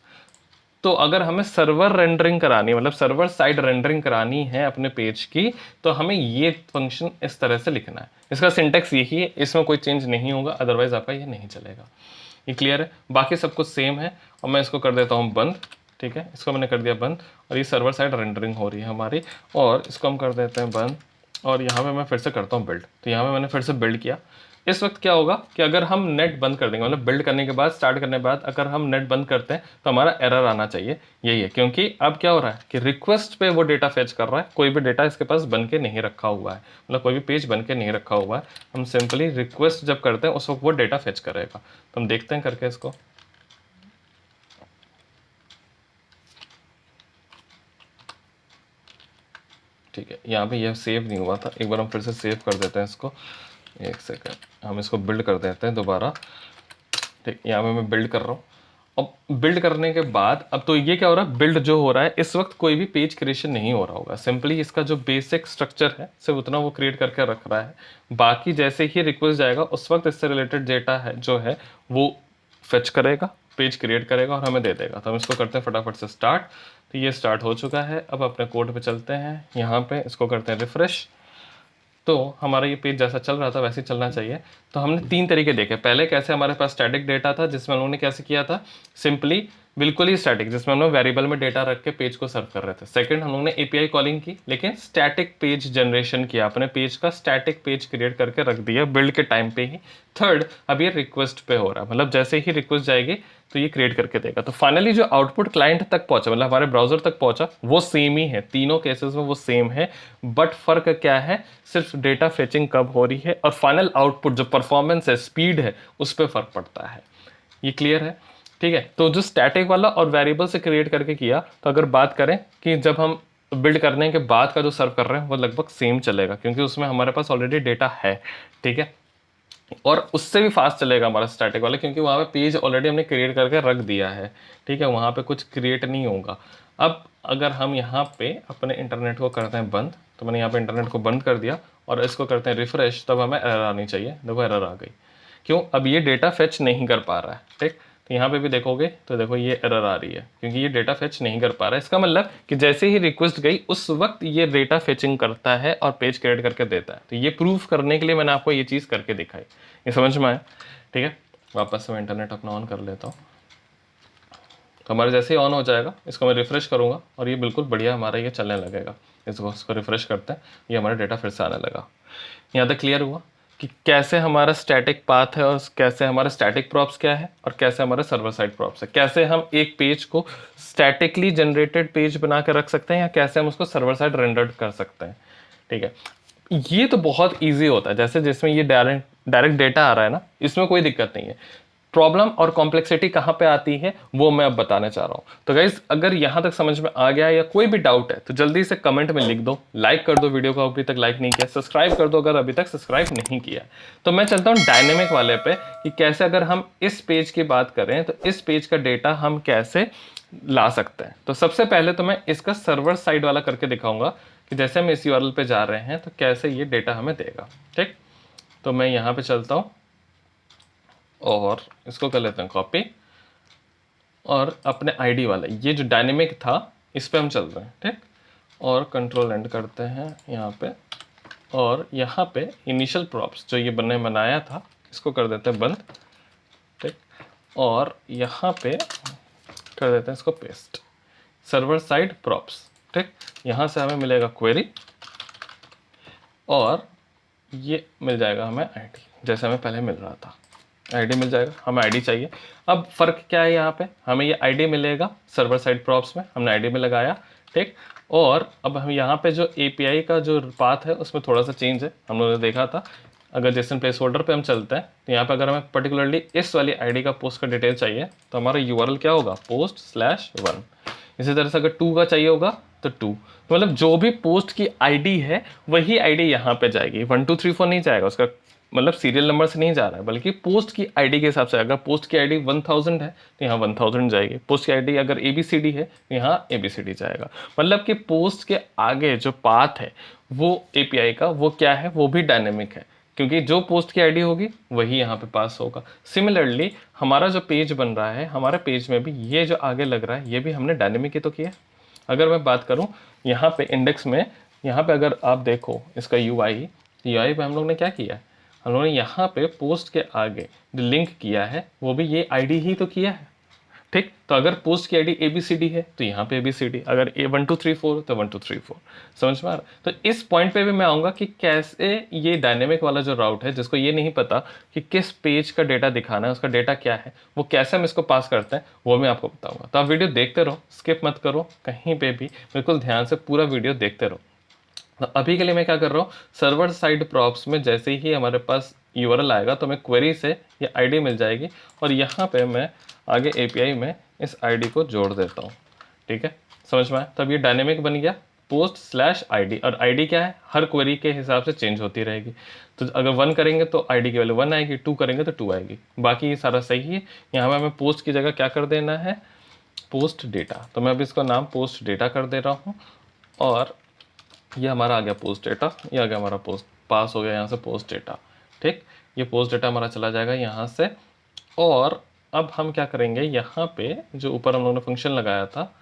तो अगर हमें सर्वर रेंडरिंग करानी, मतलब सर्वर साइड रेंडरिंग करानी है अपने पेज की, तो हमें ये फंक्शन इस तरह से लिखना है। इसका सिंटेक्स यही है, इसमें कोई चेंज नहीं होगा, अदरवाइज आपका ये नहीं चलेगा। ये क्लियर है, बाकी सब कुछ सेम है। और मैं इसको कर देता हूँ बंद। ठीक है, इसको मैंने कर दिया बंद और ये सर्वर साइड रेंडरिंग हो रही है हमारी, और इसको हम कर देते हैं बंद। और यहाँ पे मैं फिर से करता हूँ बिल्ड, तो यहाँ पे मैंने फिर से बिल्ड किया। इस वक्त क्या होगा कि अगर हम नेट बंद कर देंगे, मतलब बिल्ड करने के बाद, स्टार्ट करने के बाद अगर हम नेट बंद करते हैं तो हमारा एरर आना चाहिए, यही है। क्योंकि अब क्या हो रहा है कि रिक्वेस्ट पे वो डेटा फेच कर रहा है, कोई भी डेटा इसके पास बन के नहीं रखा हुआ है, मतलब कोई भी पेज बन के नहीं रखा हुआ है। हम सिंपली रिक्वेस्ट जब करते हैं उस वक्त वो डेटा फेच करेगा। तो हम देखते हैं करके इसको। ठीक है, यहाँ पे यह सेव नहीं हुआ था, एक बार हम फिर से सेव कर देते हैं इसको। एक सेकंड, हम इसको बिल्ड कर देते हैं दोबारा। ठीक, यहाँ पे मैं बिल्ड कर रहा हूँ। अब बिल्ड करने के बाद अब तो ये क्या हो रहा है, बिल्ड जो हो रहा है इस वक्त कोई भी पेज क्रिएशन नहीं हो रहा होगा, सिंपली इसका जो बेसिक स्ट्रक्चर है सिर्फ उतना वो क्रिएट करके रख रहा है। बाकी जैसे ही रिक्वेस्ट जाएगा उस वक्त इससे रिलेटेड डेटा है जो है वो फेच करेगा, पेज क्रिएट करेगा और हमें दे देगा। तो हम इसको करते हैं फटाफट से स्टार्ट। तो ये स्टार्ट हो चुका है। अब अपने कोड पे चलते हैं, यहाँ पे इसको करते हैं रिफ्रेश। तो हमारा ये पेज जैसा चल रहा था वैसे ही चलना चाहिए। तो हमने 3 तरीके देखे, पहले कैसे हमारे पास स्टैटिक डेटा था जिसमें उन्होंने कैसे किया था, सिंपली बिल्कुल ही स्टैटिक, जिसमें हम लोग वेरिएबल में डेटा रख के पेज को सर्व कर रहे थे। सेकंड, हम लोगों ने एपीआई कॉलिंग की, लेकिन स्टैटिक पेज जनरेशन किया, अपने पेज का स्टैटिक पेज क्रिएट करके रख दिया बिल्ड के टाइम पे ही। थर्ड, अब ये रिक्वेस्ट पे हो रहा है, मतलब जैसे ही रिक्वेस्ट जाएगी तो ये क्रिएट करके देगा। तो फाइनली जो आउटपुट क्लाइंट तक पहुंचा, मतलब हमारे ब्राउजर तक पहुंचा, वो सेम ही है, तीनों केसेस में वो सेम है। बट फर्क क्या है, सिर्फ डेटा फेचिंग कब हो रही है और फाइनल आउटपुट जो परफॉर्मेंस है, स्पीड है, उस पर फर्क पड़ता है। ये क्लियर है? ठीक है, तो जो स्टैटिक वाला और वेरिएबल से क्रिएट करके किया, तो अगर बात करें कि जब हम तो बिल्ड करने के बाद का जो सर्व कर रहे हैं वो लगभग सेम चलेगा, क्योंकि उसमें हमारे पास ऑलरेडी डेटा है, ठीक है। और उससे भी फास्ट चलेगा हमारा स्टैटिक वाला, क्योंकि वहाँ पे पेज ऑलरेडी हमने क्रिएट करके रख दिया है, ठीक है, वहाँ पे कुछ क्रिएट नहीं होगा। अब अगर हम यहाँ पे अपने इंटरनेट को करते हैं बंद, तो मैंने यहाँ पे इंटरनेट को बंद कर दिया और इसको करते हैं रिफ्रेश, तब हमें एरर आनी चाहिए। देखो एरर आ गई, क्यों? अब ये डेटा फेच नहीं कर पा रहा है, ठीक। तो यहाँ पे भी देखोगे तो देखो ये एरर आ रही है, क्योंकि ये डेटा फेच नहीं कर पा रहा है। इसका मतलब कि जैसे ही रिक्वेस्ट गई उस वक्त ये डेटा फेचिंग करता है और पेज क्रिएट करके देता है। तो ये प्रूफ करने के लिए मैंने आपको ये चीज़ करके दिखाई। ये समझ में आया? ठीक है, वापस से मैं इंटरनेट अपना ऑन कर लेता हूँ। तो हमारा जैसे ही ऑन हो जाएगा, इसको मैं रिफ्रेश करूँगा और ये बिल्कुल बढ़िया हमारा ये चलने लगेगा। इसको रिफ्रेश करते हैं, ये हमारा डेटा फिर से आने लगा। यहाँ तक क्लियर हुआ कि कैसे हमारा स्टैटिक पाथ है और कैसे हमारा स्टैटिक प्रॉप्स क्या है और कैसे हमारा सर्वर साइड प्रॉप्स है। कैसे हम एक पेज को स्टैटिकली जनरेटेड पेज बना के रख सकते हैं या कैसे हम उसको सर्वर साइड रेंडर्ड कर सकते हैं, ठीक है। ये तो बहुत इजी होता है, जैसे जिसमें ये डायरेक्ट डेटा आ रहा है ना, इसमें कोई दिक्कत नहीं है। प्रॉब्लम और कॉम्प्लेक्सिटी कहाँ पे आती है वो मैं अब बताने चाह रहा हूँ। तो गाइज अगर यहाँ तक समझ में आ गया या कोई भी डाउट है तो जल्दी से कमेंट में लिख दो, लाइक कर दो वीडियो को अभी तक लाइक नहीं किया, सब्सक्राइब कर दो अगर अभी तक सब्सक्राइब नहीं किया। तो मैं चलता हूँ डायनेमिक वाले पे कि कैसे अगर हम इस पेज की बात करें तो इस पेज का डेटा हम कैसे ला सकते हैं। तो सबसे पहले तो मैं इसका सर्वर साइड वाला करके दिखाऊंगा कि जैसे हम इस यूआरएल पे जा रहे हैं तो कैसे ये डेटा हमें देगा, ठीक। तो मैं यहाँ पे चलता हूँ और इसको कर लेते हैं कॉपी और अपने आईडी वाला ये जो डायनेमिक था इस पे हम चल रहे हैं, ठीक। और कंट्रोल एंड करते हैं यहाँ पे और यहाँ पे इनिशियल प्रॉप्स जो ये बनाया था इसको कर देते हैं बंद, ठीक। और यहाँ पे कर देते हैं इसको पेस्ट, सर्वर साइड प्रॉप्स, ठीक। यहाँ से हमें मिलेगा क्वेरी और ये मिल जाएगा हमें आईडी, जैसे हमें पहले मिल रहा था आईडी मिल जाएगा। हमें आईडी चाहिए। अब फ़र्क क्या है, यहाँ पे हमें ये आईडी मिलेगा सर्वर साइड प्रॉप्स में, हमने आईडी में लगाया, ठीक। और अब हम यहाँ पे जो एपीआई का जो पाथ है उसमें थोड़ा सा चेंज है, हम लोगों ने देखा था। अगर जेसन प्लेस होल्डर पे हम चलते हैं तो यहाँ पे अगर हमें पर्टिकुलरली इस वाली आईडी का पोस्ट का डिटेल चाहिए तो हमारा यूआरएल क्या होगा, post/1। इसी तरह से अगर 2 का चाहिए होगा तो 2, तो मतलब जो भी पोस्ट की आईडी है वही आईडी यहाँ पे जाएगी, 1 2 3 4 नहीं जाएगा, उसका मतलब सीरियल नंबर से नहीं जा रहा है बल्कि पोस्ट की आईडी के हिसाब से। अगर पोस्ट की आईडी 1000 है तो यहाँ 1000 जाएगी, पोस्ट की आईडी अगर ABCD है तो यहाँ ABCD जाएगा। मतलब कि पोस्ट के आगे जो पाथ है वो API का वो क्या है, वो भी डायनेमिक है, क्योंकि जो पोस्ट की आईडी होगी वही यहाँ पे पास होगा। सिमिलरली हमारा जो पेज बन रहा है, हमारे पेज में भी ये जो आगे लग रहा है ये भी हमने डायनेमिक ही तो किया। अगर मैं बात करूँ यहाँ पे इंडेक्स में, यहाँ पे अगर आप देखो इसका UI पे हम लोग ने क्या किया है, हम लोगों ने यहाँ पे पोस्ट के आगे जो लिंक किया है वो भी ये आईडी ही तो किया है, ठीक। तो अगर पोस्ट की आईडी ABCD है तो यहाँ पे ABCD, अगर 1 2 3 4 तो 1 2 3 4, समझ में आ रहा है। तो इस पॉइंट पे भी मैं आऊँगा कि कैसे ये डायनेमिक वाला जो राउट है जिसको ये नहीं पता कि किस पेज का डेटा दिखाना है, उसका डेटा क्या है, वो कैसे हम इसको पास करते हैं वो मैं आपको बताऊँगा। तो आप वीडियो देखते रहो, स्किप मत करो कहीं पर भी, बिल्कुल ध्यान से पूरा वीडियो देखते रहो। तो अभी के लिए मैं क्या कर रहा हूँ, सर्वर साइड प्रॉप्स में जैसे ही हमारे पास यूआरएल आएगा तो मैं क्वेरी से ये आईडी मिल जाएगी और यहाँ पे मैं आगे एपीआई में इस आईडी को जोड़ देता हूँ, ठीक है, समझ में आया। तब ये डायनेमिक बन गया post/id, और आईडी क्या है, हर क्वेरी के हिसाब से चेंज होती रहेगी। तो अगर 1 करेंगे तो आईडी की वैल्यू 1 आएगी, 2 करेंगे तो 2 आएगी, बाकी ये सारा सही है। यहाँ पे हमें पोस्ट की जगह क्या कर देना है, पोस्ट डेटा। तो मैं अभी इसका नाम पोस्ट डेटा कर दे रहा हूँ और ये हमारा आ गया पोस्ट डेटा, ये आ गया हमारा पोस्ट, पास हो गया यहाँ से पोस्ट डेटा, ठीक। ये पोस्ट डेटा हमारा चला जाएगा यहाँ से। और अब हम क्या करेंगे, यहाँ पे जो ऊपर हम लोगों ने फंक्शन लगाया था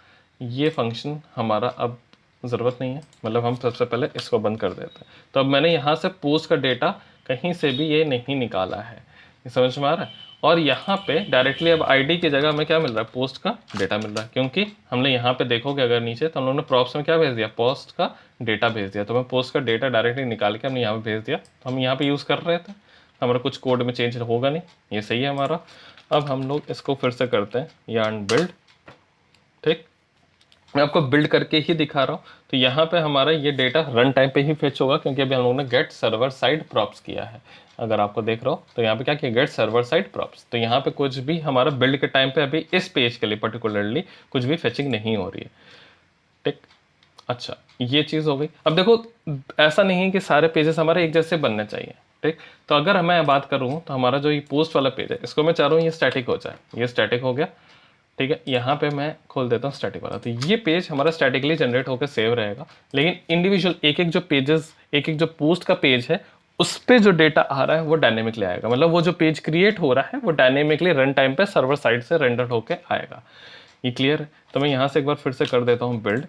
ये फंक्शन हमारा अब ज़रूरत नहीं है, मतलब हम सबसे पहले इसको बंद कर देते हैं। तो अब मैंने यहाँ से पोस्ट का डेटा कहीं से भी ये नहीं निकाला है, ये समझ में आ रहा है। और यहाँ पे डायरेक्टली अब आईडी की जगह हमें क्या मिल रहा है, पोस्ट का डेटा मिल रहा है, क्योंकि हमने यहाँ पे देखोगे अगर नीचे तो हम लोगों ने प्रॉप्स में क्या भेज दिया, पोस्ट का डेटा भेज दिया। तो मैं पोस्ट का डेटा डायरेक्टली निकाल के हमने यहाँ पे भेज दिया, तो हम यहाँ पे यूज़ कर रहे थे, हमारा कुछ कोड में चेंज होगा नहीं, ये सही है हमारा। अब हम लोग इसको फिर से करते हैं yarn build, ठीक। मैं आपको बिल्ड करके ही दिखा रहा हूँ। तो यहाँ पे हमारा ये डेटा रन टाइम पे ही फेच होगा, क्योंकि अभी हम लोगों ने गेट सर्वर साइड प्रॉप्स किया है। अगर आपको देख रहा हो तो यहाँ पे क्या किया, गेट सर्वर साइड प्रॉप्स। तो यहाँ पे कुछ भी हमारा बिल्ड के टाइम पे अभी इस पेज के लिए पर्टिकुलरली कुछ भी फेचिंग नहीं हो रही है, ठीक। अच्छा, ये चीज़ हो गई। अब देखो, ऐसा नहीं है कि सारे पेजेस हमारे एक जैसे बनने चाहिए, ठीक। तो अगर मैं बात करूँ तो हमारा जो ये पोस्ट वाला पेज है, इसको मैं चाह रहा हूँ ये स्टैटिक हो जाए। ये स्टैटिक हो गया, ठीक है। यहाँ पे मैं खोल देता हूँ स्टैटिक वाला, तो ये पेज हमारा स्टैटिकली जनरेट होकर सेव रहेगा। लेकिन इंडिविजुअल एक एक जो पेजेस, एक एक जो पोस्ट का पेज है, उस पे जो डेटा आ रहा है वो डायनेमिकली आएगा। मतलब वो जो पेज क्रिएट हो रहा है वो डायनेमिकली रन टाइम पे सर्वर साइड से रेंडर होकर आएगा। ये क्लियर है? तो मैं यहाँ से एक बार फिर से कर देता हूँ बिल्ड,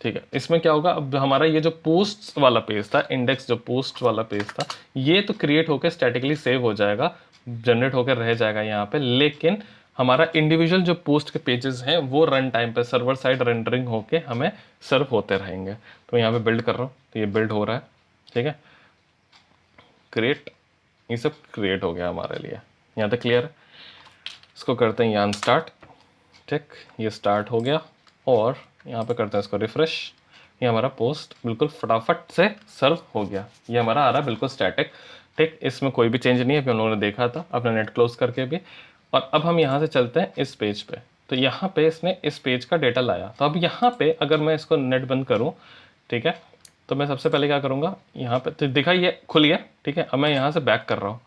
ठीक है। इसमें क्या होगा, अब हमारा ये जो पोस्ट वाला पेज था, इंडेक्स जो पोस्ट वाला पेज था, ये तो क्रिएट होकर स्टैटिकली सेव हो जाएगा, जनरेट होकर रह जाएगा यहाँ पे। लेकिन हमारा इंडिविजुअल जो पोस्ट के पेजेस हैं वो रन टाइम पे सर्वर साइड रेंडरिंग होके हमें सर्व होते रहेंगे। तो यहाँ पे बिल्ड कर रहा हूँ, तो ये बिल्ड हो रहा है, ठीक है। क्रिएट, ये सब क्रिएट हो गया हमारे लिए, यहाँ तक क्लियर है। इसको करते हैं यान स्टार्ट, ठीक, ये स्टार्ट हो गया। और यहाँ पे करते हैं इसको रिफ्रेश, ये हमारा पोस्ट बिल्कुल फटाफट से सर्व हो गया। ये हमारा आ रहा है बिल्कुल स्टैटिक, ठीक। इसमें कोई भी चेंज नहीं है, अभी हम लोगों ने देखा था अपना नेट क्लोज करके भी। और अब हम यहाँ से चलते हैं इस पेज पे, तो यहाँ पे इसने इस पेज का डेटा लाया। तो अब यहाँ पे अगर मैं इसको नेट बंद करूँ, ठीक है, तो मैं सबसे पहले क्या करूँगा, यहाँ पे तो दिखा ये खुल गया, ठीक है। अब मैं यहाँ से बैक कर रहा हूँ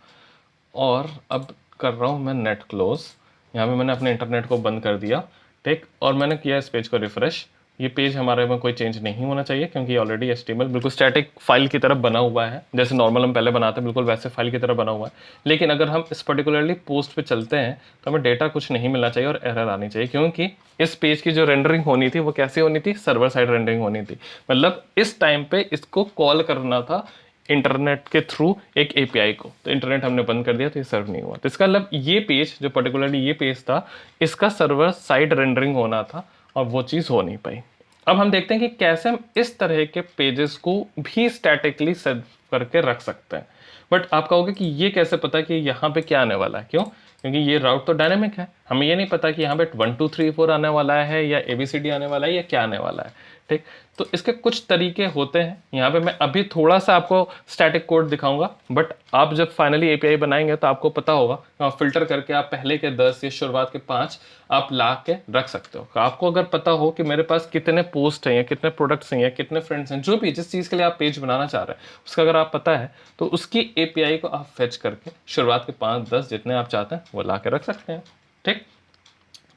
और अब कर रहा हूँ मैं नेट क्लोज। यहाँ पे मैंने अपने इंटरनेट को बंद कर दिया, ठीक। और मैंने किया इस पेज को रिफ्रेश। ये पेज हमारे में कोई चेंज नहीं होना चाहिए क्योंकि ये ऑलरेडी HTML बिल्कुल स्टैटिक फाइल की तरह बना हुआ है, जैसे नॉर्मल हम पहले बनाते हैं बिल्कुल वैसे फाइल की तरह बना हुआ है। लेकिन अगर हम इस पर्टिकुलरली पोस्ट पे चलते हैं तो हमें डेटा कुछ नहीं मिलना चाहिए और एरर आनी चाहिए, क्योंकि इस पेज की जो रेंडरिंग होनी थी वो कैसे होनी थी, सर्वर साइड रेंडरिंग होनी थी। मतलब इस टाइम पे इसको कॉल करना था इंटरनेट के थ्रू एक API को, तो इंटरनेट हमने बंद कर दिया तो ये सर्व नहीं हुआ। तो इसका मतलब ये पेज जो पर्टिकुलरली ये पेज था, इसका सर्वर साइड रेंडरिंग होना था और वो चीज़ हो नहीं पाई। अब हम देखते हैं कि कैसे हम इस तरह के पेजेस को भी स्टैटिकली सेव करके रख सकते हैं। बट आप कहोगे कि ये कैसे पता कि यहाँ पे क्या आने वाला है, क्यों? क्योंकि ये राउट तो डायनेमिक है, हमें ये नहीं पता कि यहाँ पे 1 2 3 4 आने वाला है या ABCD आने वाला है या क्या आने वाला है, ठीक। तो इसके कुछ तरीके होते हैं। यहाँ पे मैं अभी थोड़ा सा आपको स्टैटिक कोड दिखाऊंगा, बट आप जब फाइनली API बनाएंगे तो आपको पता होगा, फिल्टर करके आप पहले के 10 या शुरुआत के 5 आप ला के रख सकते हो। आपको अगर पता हो कि मेरे पास कितने पोस्ट हैं या कितने प्रोडक्ट्स हैं या कितने फ्रेंड्स हैं, जो भी जिस चीज़ के लिए आप पेज बनाना चाह रहे हैं उसका अगर आप पता है, तो उसकी API को आप फेच करके शुरुआत के 5 10 जितने आप चाहते हैं वो ला के रख सकते हैं, ठीक।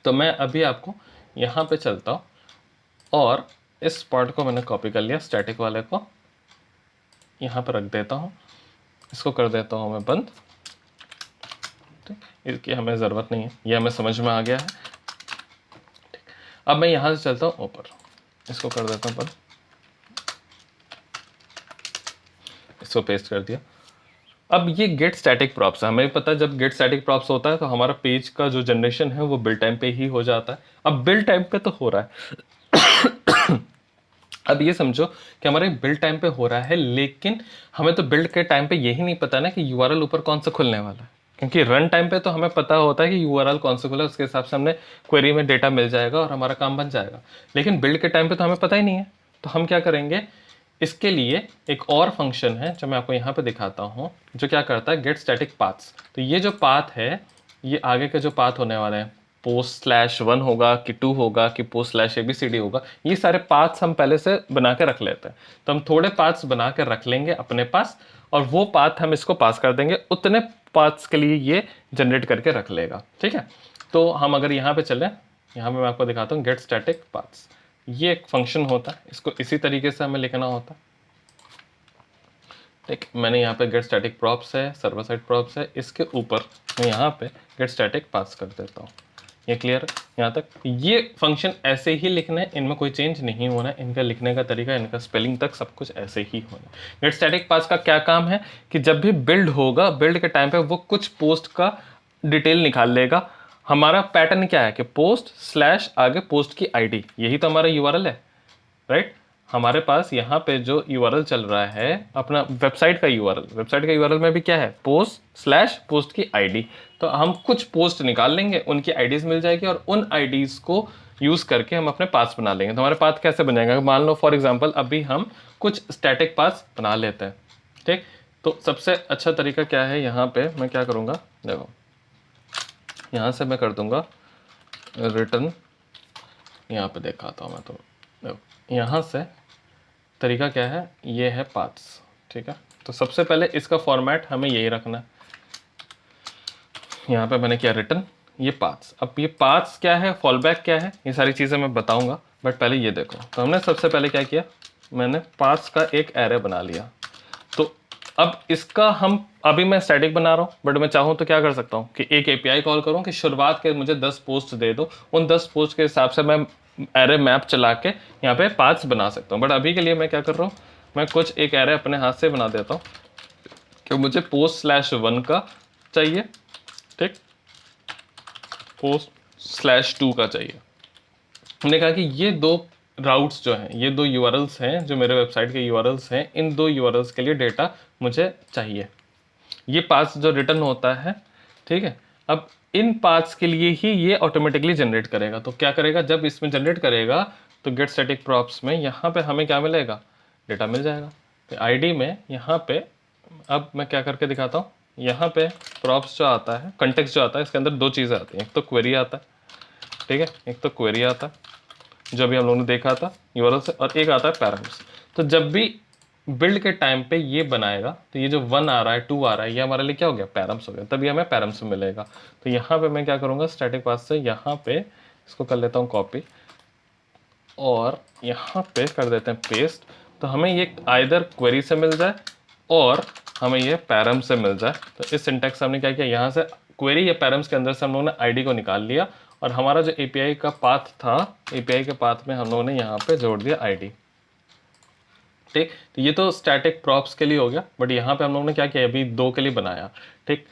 तो मैं अभी आपको यहाँ पे चलता हूँ और इस पार्ट को मैंने कॉपी कर लिया, स्टैटिक वाले को यहाँ पर रख देता हूँ। इसको कर देता हूँ मैं बंद, ठीक। इसकी हमें ज़रूरत नहीं है, ये हमें समझ में आ गया है, ठीक। अब मैं यहाँ से चलता हूँ ऊपर, इसको कर देता हूँ बंद, इसको पेस्ट कर दिया। अब ये गेट स्टैटिक प्रॉप्स है, हमें पता है जब गेट स्टैटिक प्रॉप्स होता है तो हमारा पेज का जो जनरेशन है वो बिल्ड टाइम पे ही हो जाता है। अब बिल्ड टाइम पे तो हो रहा है अब ये समझो कि हमारे बिल्ड टाइम पे हो रहा है, लेकिन हमें तो बिल्ड के टाइम पे यही नहीं पता ना कि URL ऊपर कौन सा खुलने वाला है। क्योंकि रन टाइम पे तो हमें पता होता है कि URL कौन सा खुला है, उसके हिसाब से हमने क्वेरी में डेटा मिल जाएगा और हमारा काम बन जाएगा। लेकिन बिल्ड के टाइम पे तो हमें पता ही नहीं है, तो हम क्या करेंगे, इसके लिए एक और फंक्शन है जो मैं आपको यहाँ पे दिखाता हूँ, जो क्या करता है, गेट स्टैटिक पाथ्स। तो ये जो पाथ है, ये आगे के जो पाथ होने वाले हैं, post/1 होगा कि 2 होगा कि post/ABCD होगा, ये सारे पाथ्स हम पहले से बना के रख लेते हैं। तो हम थोड़े पाथ्स बना के रख लेंगे अपने पास और वो पाथ हम इसको पास कर देंगे, उतने पाथ्स के लिए ये जनरेट करके रख लेगा, ठीक है। तो हम अगर यहाँ पे चलें, यहाँ पे मैं आपको दिखाता हूँ गेट स्टैटिक पाथ्स, ये एक फंक्शन होता है, इसको इसी तरीके से हमें लिखना होता है, ठीक। मैंने यहाँ पे गेट स्टैटिक प्रॉप्स है, सर्वर साइड प्रॉप्स है, इसके ऊपर मैं यहाँ पे गेट स्टैटिक पास कर देता हूँ। ये क्लियर है यहाँ तक? ये फंक्शन ऐसे ही लिखना है, इनमें कोई चेंज नहीं होना है, इनका लिखने का तरीका, इनका स्पेलिंग तक सब कुछ ऐसे ही होना है। गेट स्टैटिक पास का क्या काम है कि जब भी बिल्ड होगा, बिल्ड के टाइम पे वो कुछ पोस्ट का डिटेल निकाल लेगा। हमारा पैटर्न क्या है कि post/ आगे पोस्ट की ID, यही तो हमारा URL है, राइट। हमारे पास यहाँ पे जो URL चल रहा है अपना वेबसाइट का URL, वेबसाइट का URL में भी क्या है, post/पोस्ट की ID। तो हम कुछ पोस्ट निकाल लेंगे, उनकी IDs मिल जाएगी और उन IDs को यूज़ करके हम अपने पाथ बना लेंगे। तो हमारे पाथ कैसे बन जाएगा, मान लो फॉर एग्जांपल अभी हम कुछ स्टैटिक पाथ बना लेते हैं, ठीक। तो सबसे अच्छा तरीका क्या है, यहाँ पे मैं क्या करूँगा, देखो यहाँ से मैं कर दूँगा रिटर्न, यहाँ पे दिखाता हूँ मैं तो देखो यहाँ से तरीका क्या है, ये है पाथ्स, ठीक है। तो सबसे पहले इसका फॉर्मेट हमें यही रखना है। यहाँ पे मैंने क्या रिटर्न, ये पाथ्स। अब ये पाथ्स क्या है, फॉलबैक क्या है, ये सारी चीज़ें मैं बताऊंगा, बट पहले ये देखो। तो हमने सबसे पहले क्या किया, मैंने पाथ्स का एक एरे बना लिया। तो अब इसका हम, अभी मैं स्टैटिक बना रहा हूँ, बट मैं चाहूँ तो क्या कर सकता हूँ कि एक एपीआई कॉल करूँ कि शुरुआत के मुझे 10 पोस्ट दे दो, उन 10 पोस्ट के हिसाब से मैं एरे मैप चला के यहाँ पे पाथ्स बना सकता हूँ। बट अभी के लिए मैं क्या कर रहा हूँ, मैं कुछ एक एरे अपने हाथ से बना देता हूँ कि मुझे post/1 का चाहिए, ठीक, post/2 का चाहिए। हमने कहा कि ये दो राउट्स जो हैं, ये दो यूआरएल्स हैं जो मेरे वेबसाइट के यूआरएल्स हैं, इन दो यूआरएल्स के लिए डेटा मुझे चाहिए। ये पाथ्स जो रिटर्न होता है, ठीक है। अब इन पाथ्स के लिए ही ये ऑटोमेटिकली जनरेट करेगा। तो क्या करेगा, जब इसमें जनरेट करेगा तो गेट स्टैटिक प्रॉप्स में यहाँ पे हमें क्या मिलेगा, डेटा मिल जाएगा। तो आईडी में यहाँ पे, अब मैं क्या करके दिखाता हूँ, यहाँ पे प्रॉप्स जो आता है, कंटेक्स्ट जो आता है, इसके अंदर दो चीज़ें आती हैं। एक तो क्वेरी आता है, ठीक है, एक तो क्वेरी आता है जो भी हम लोगों ने देखा था यूआरएल से, और एक आता है पैराम्स। तो जब भी बिल्ड के टाइम पे ये बनाएगा तो ये जो 1 आ रहा है, 2 आ रहा है, ये हमारे लिए क्या हो गया, पैरम्स हो गया, तभी हमें पैरम्स मिलेगा। तो यहाँ पे मैं क्या करूँगा, स्टैटिक पाथ से यहाँ पे इसको कर लेता हूँ कॉपी, और यहाँ पे कर देते हैं पेस्ट। तो हमें ये आइदर क्वेरी से मिल जाए और हमें ये पैरम से मिल जाए। तो इस सिंटैक्स से हमने क्या किया, यहाँ से क्वेरी या पैरम्स के अंदर से हम लोगों ने आईडी को निकाल लिया, और हमारा जो एपीआई का पाथ था, एपीआई के पाथ में हम लोगों ने यहाँ पे जोड़ दिया आईडी, ठीक। तो ये तो स्टैटिक प्रॉप्स के लिए हो गया, बट यहाँ पे हम लोगों ने क्या किया, अभी 2 के लिए बनाया, ठीक।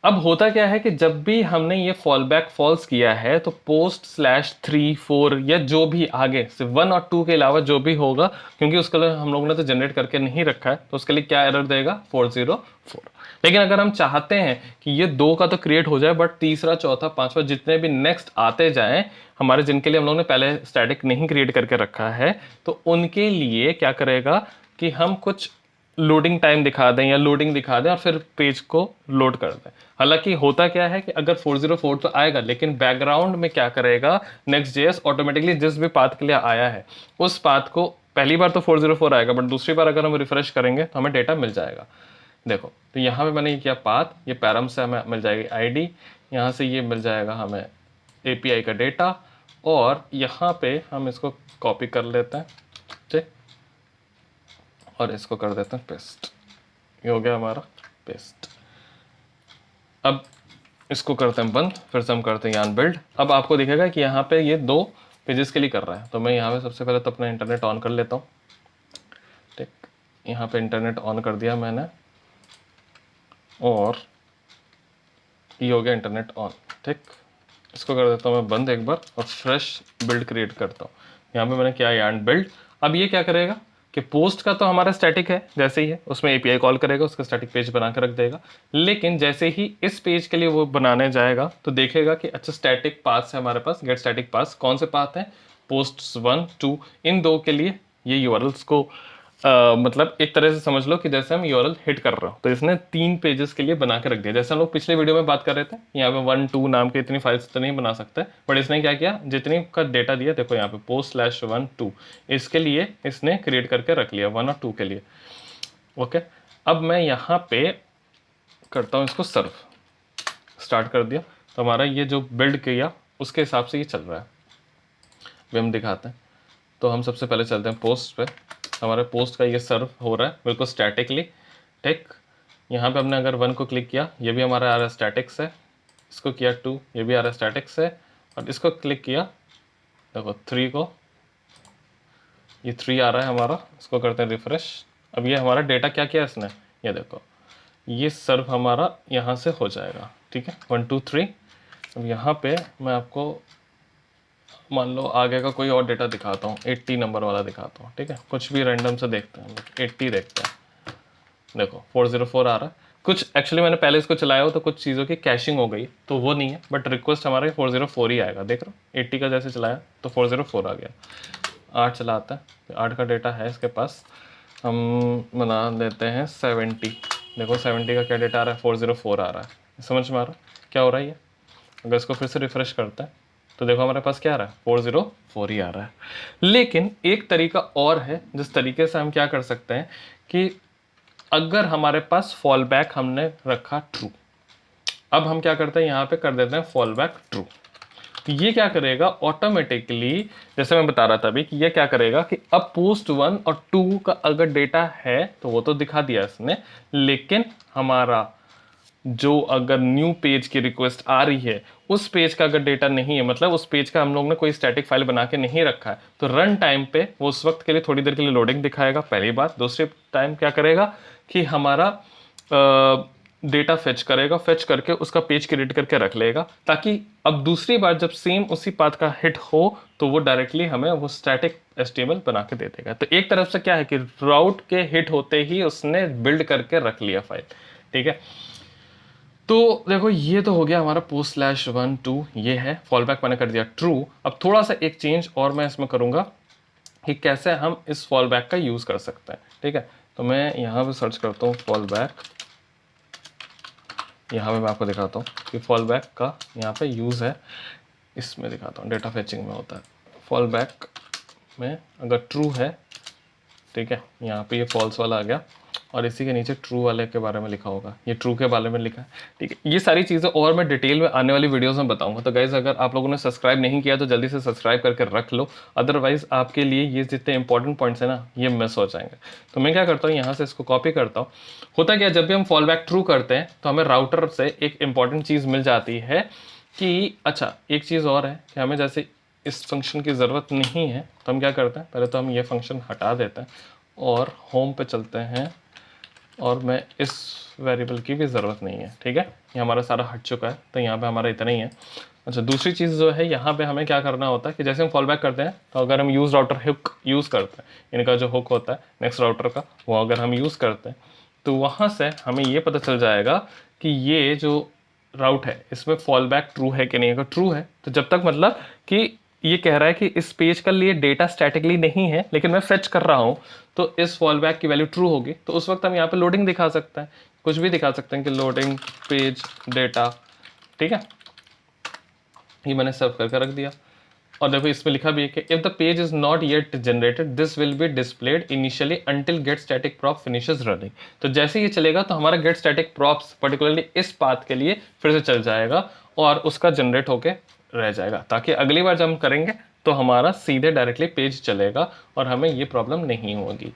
अब होता क्या है कि जब भी हमने ये फॉल बैक फॉल्स किया है तो post/3, 4 या जो भी आगे सिर्फ 1 और 2 के अलावा जो भी होगा, क्योंकि उसके लिए हम लोगों ने तो जनरेट करके नहीं रखा है, तो उसके लिए क्या एरर देगा, 404। लेकिन अगर हम चाहते हैं कि ये 2 का तो क्रिएट हो जाए, बट तीसरा, चौथा, पांचवा जितने भी नेक्स्ट आते जाएं हमारे, जिनके लिए हम लोगों ने पहले स्टैटिक नहीं क्रिएट करके रखा है, तो उनके लिए क्या करेगा कि हम कुछ लोडिंग टाइम दिखा दें या लोडिंग दिखा दें और फिर पेज को लोड कर दें। हालांकि होता क्या है कि अगर 404 तो आएगा, लेकिन बैकग्राउंड में क्या करेगा, Next.js ऑटोमेटिकली जिस भी पाथ के लिए आया है उस पाथ को, पहली बार तो 404 आएगा, बट दूसरी बार अगर हम रिफ्रेश करेंगे तो हमें डेटा मिल जाएगा। देखो, तो यहाँ पे मैंने ये किया पाथ, ये पैरम से हमें मिल जाएगी आईडी, यहाँ से ये मिल जाएगा हमें एपीआई का डेटा, और यहाँ पे हम इसको कॉपी कर लेते हैं, ठीक, और इसको कर देते हैं पेस्ट। ये हो गया हमारा पेस्ट। अब इसको करते हैं बंद, फिर से हम करते हैं यान बिल्ड। अब आपको दिखेगा कि यहाँ पे ये 2 पेजेस के लिए कर रहा है। तो मैं यहाँ पे सबसे पहले तो अपना इंटरनेट ऑन कर लेता हूँ, ठीक। यहाँ पे इंटरनेट ऑन कर दिया मैंने, और ये हो गया इंटरनेट ऑन, ठीक। इसको कर देता हूँ मैं बंद एक बार, और फ्रेश बिल्ड क्रिएट करता हूँ। यहाँ पे मैंने किया यान बिल्ड। अब ये क्या करेगा कि पोस्ट का तो हमारा स्टैटिक है, जैसे ही है उसमें एपीआई कॉल करेगा, उसका स्टैटिक पेज बना कर रख देगा। लेकिन जैसे ही इस पेज के लिए वो बनाने जाएगा तो देखेगा कि अच्छा स्टैटिक पाथ है हमारे पास, गेट स्टैटिक पाथ कौन से पाथ है, post/1, 2, इन 2 के लिए ये यूआरएल्स को मतलब एक तरह से समझ लो कि जैसे हम यूआरएल हिट कर रहे हो, तो इसने 3 पेजेस के लिए बना के रख दिया। जैसे हम लोग पिछले वीडियो में बात कर रहे थे, यहाँ पे 1, 2 नाम के इतनी फाइल्स तो नहीं बना सकते, बट इसने क्या किया, जितनी का डेटा दिया, देखो यहाँ पे post/1, 2, इसके लिए इसने क्रिएट करके रख लिया 1 और 2 के लिए। ओके, अब मैं यहाँ पे करता हूँ इसको सर्व, स्टार्ट कर दिया, तो हमारा ये जो बिल्ड किया उसके हिसाब से ये चल रहा है। अभी हम दिखाते हैं। तो हम सबसे पहले चलते हैं पोस्ट पे। हमारे पोस्ट का ये सर्व हो रहा है बिल्कुल स्टैटिकली, ठीक। यहाँ पे हमने अगर 1 को क्लिक किया, ये भी हमारा आ रहा है स्टैटिक से, इसको किया 2, ये भी आ रहा है स्टैटिक से, और इसको क्लिक किया, देखो 3 को, ये 3 आ रहा है हमारा, इसको करते हैं रिफ्रेश। अब ये हमारा डेटा क्या किया इसने, ये देखो, ये सर्व हमारा यहाँ से हो जाएगा, ठीक है, 1, 2, 3। अब यहाँ पे मैं आपको मान लो आगे का कोई और डेटा दिखाता हूँ, 80 नंबर वाला दिखाता हूँ, ठीक है, कुछ भी रैंडम से देखते हैं, 80 देखते हैं। देखो 404 आ रहा है। कुछ एक्चुअली मैंने पहले इसको चलाया हो तो कुछ चीज़ों की कैशिंग हो गई, तो वो नहीं है, बट रिक्वेस्ट हमारा 404 ही आएगा। देख रहे हो 80 का जैसे चलाया तो 404 आ गया। 8 चलाता है तो 8 का डेटा है इसके पास, हम बना देते हैं 70। देखो 70 का क्या डेटा आ रहा है, 404 आ रहा है। समझ में आ रहा है क्या हो रहा है ये? अगर इसको फिर से रिफ्रेश करते हैं तो देखो हमारे पास क्या आ रहा है, 404 ही आ रहा है। लेकिन एक तरीका और है जिस तरीके से हम क्या कर सकते हैं कि अगर हमारे पास फॉल बैक हमने रखा ट्रू, अब हम क्या करते हैं यहाँ पे कर देते हैं फॉल बैक ट्रू। तो ये क्या करेगा ऑटोमेटिकली, जैसे मैं बता रहा था अभी कि ये क्या करेगा कि अब पोस्ट 1 और 2 का अगर डेटा है तो वो तो दिखा दिया इसने, लेकिन हमारा जो अगर न्यू पेज की रिक्वेस्ट आ रही है उस पेज का अगर डेटा नहीं है, मतलब उस पेज का हम लोग ने कोई स्टैटिक फाइल बना के नहीं रखा है, तो रन टाइम पे वो उस वक्त के लिए थोड़ी देर के लिए लोडिंग दिखाएगा, पहली बात। दूसरी टाइम क्या करेगा कि हमारा डेटा फेच करेगा, फेच करके उसका पेज क्रिएट करके रख लेगा, ताकि अब दूसरी बार जब सेम उसी पाथ का हिट हो तो वो डायरेक्टली हमें वो स्टैटिक HTML बना के दे देगा। तो एक तरफ से क्या है कि राउट के हिट होते ही उसने बिल्ड करके रख लिया फाइल, ठीक है। तो देखो ये तो हो गया हमारा post/1 2, ये है फॉल बैक मैंने कर दिया ट्रू। अब थोड़ा सा एक चेंज और मैं इसमें करूंगा कि कैसे हम इस फॉल बैक का यूज़ कर सकते हैं, ठीक है। तो मैं यहाँ पे सर्च करता हूँ फॉल बैक, यहाँ पे मैं आपको दिखाता हूँ कि फॉल बैक का यहाँ पे यूज़ है, इसमें दिखाता हूँ, डेटा फेचिंग में होता है। फॉल बैक में अगर ट्रू है, ठीक है, यहाँ पे ये फॉल्स वाला आ गया और इसी के नीचे ट्रू वाले के बारे में लिखा होगा, ये ट्रू के बारे में लिखा है, ठीक है। ये सारी चीज़ें और मैं डिटेल में आने वाली वीडियोस में बताऊंगा। तो गाइज अगर आप लोगों ने सब्सक्राइब नहीं किया तो जल्दी से सब्सक्राइब करके रख लो, अदरवाइज आपके लिए ये जितने इंपॉर्टेंट पॉइंट्स हैं ना ये मिस हो जाएंगे। तो मैं क्या करता हूँ, यहाँ से इसको कॉपी करता हूँ। होता क्या, जब भी हम फॉल बैक ट्रू करते हैं तो हमें राउटर से एक इंपॉर्टेंट चीज़ मिल जाती है कि अच्छा एक चीज़ और है कि हमें जैसे इस फंक्शन की ज़रूरत नहीं है तो हम क्या करते हैं, पहले तो हम ये फंक्शन हटा देते हैं और होम पे चलते हैं, और मैं इस वेरिएबल की भी ज़रूरत नहीं है, ठीक है, ये हमारा सारा हट चुका है। तो यहाँ पे हमारा इतना ही है। अच्छा दूसरी चीज़ जो है यहाँ पे हमें क्या करना होता है कि जैसे हम फॉल बैक करते हैं तो अगर हम यूज़ राउटर हुक यूज़ करते हैं, इनका जो हुक होता है नेक्स्ट राउटर का, वो अगर हम यूज़ करते हैं तो वहाँ से हमें ये पता चल जाएगा कि ये जो राउट है इसमें फॉल बैक ट्रू है कि नहीं। अगर ट्रू है तो जब तक मतलब कि ये कह रहा है कि इस पेज का लिए डेटा स्टैटिकली नहीं है लेकिन मैं फेच कर रहा हूँ, तो इस फॉल बैक की वैल्यू ट्रू होगी, तो उस वक्त हम यहाँ पे लोडिंग दिखा सकते हैं, कुछ भी दिखा सकते हैं कि लोडिंग पेज डेटा, ठीक है। ये मैंने सर्व करके रख दिया और देखो इसमें लिखा भी है कि if the page is not yet generated this will be displayed initially until get static prop finishes running. तो जैसे ये चलेगा तो हमारा गेट स्टैटिक प्रॉप्स पर्टिकुलरली इस पाथ के लिए फिर से चल जाएगा और उसका जनरेट होके रह जाएगा, ताकि अगली बार जब हम करेंगे तो हमारा सीधे डायरेक्टली पेज चलेगा और हमें ये प्रॉब्लम नहीं होगी।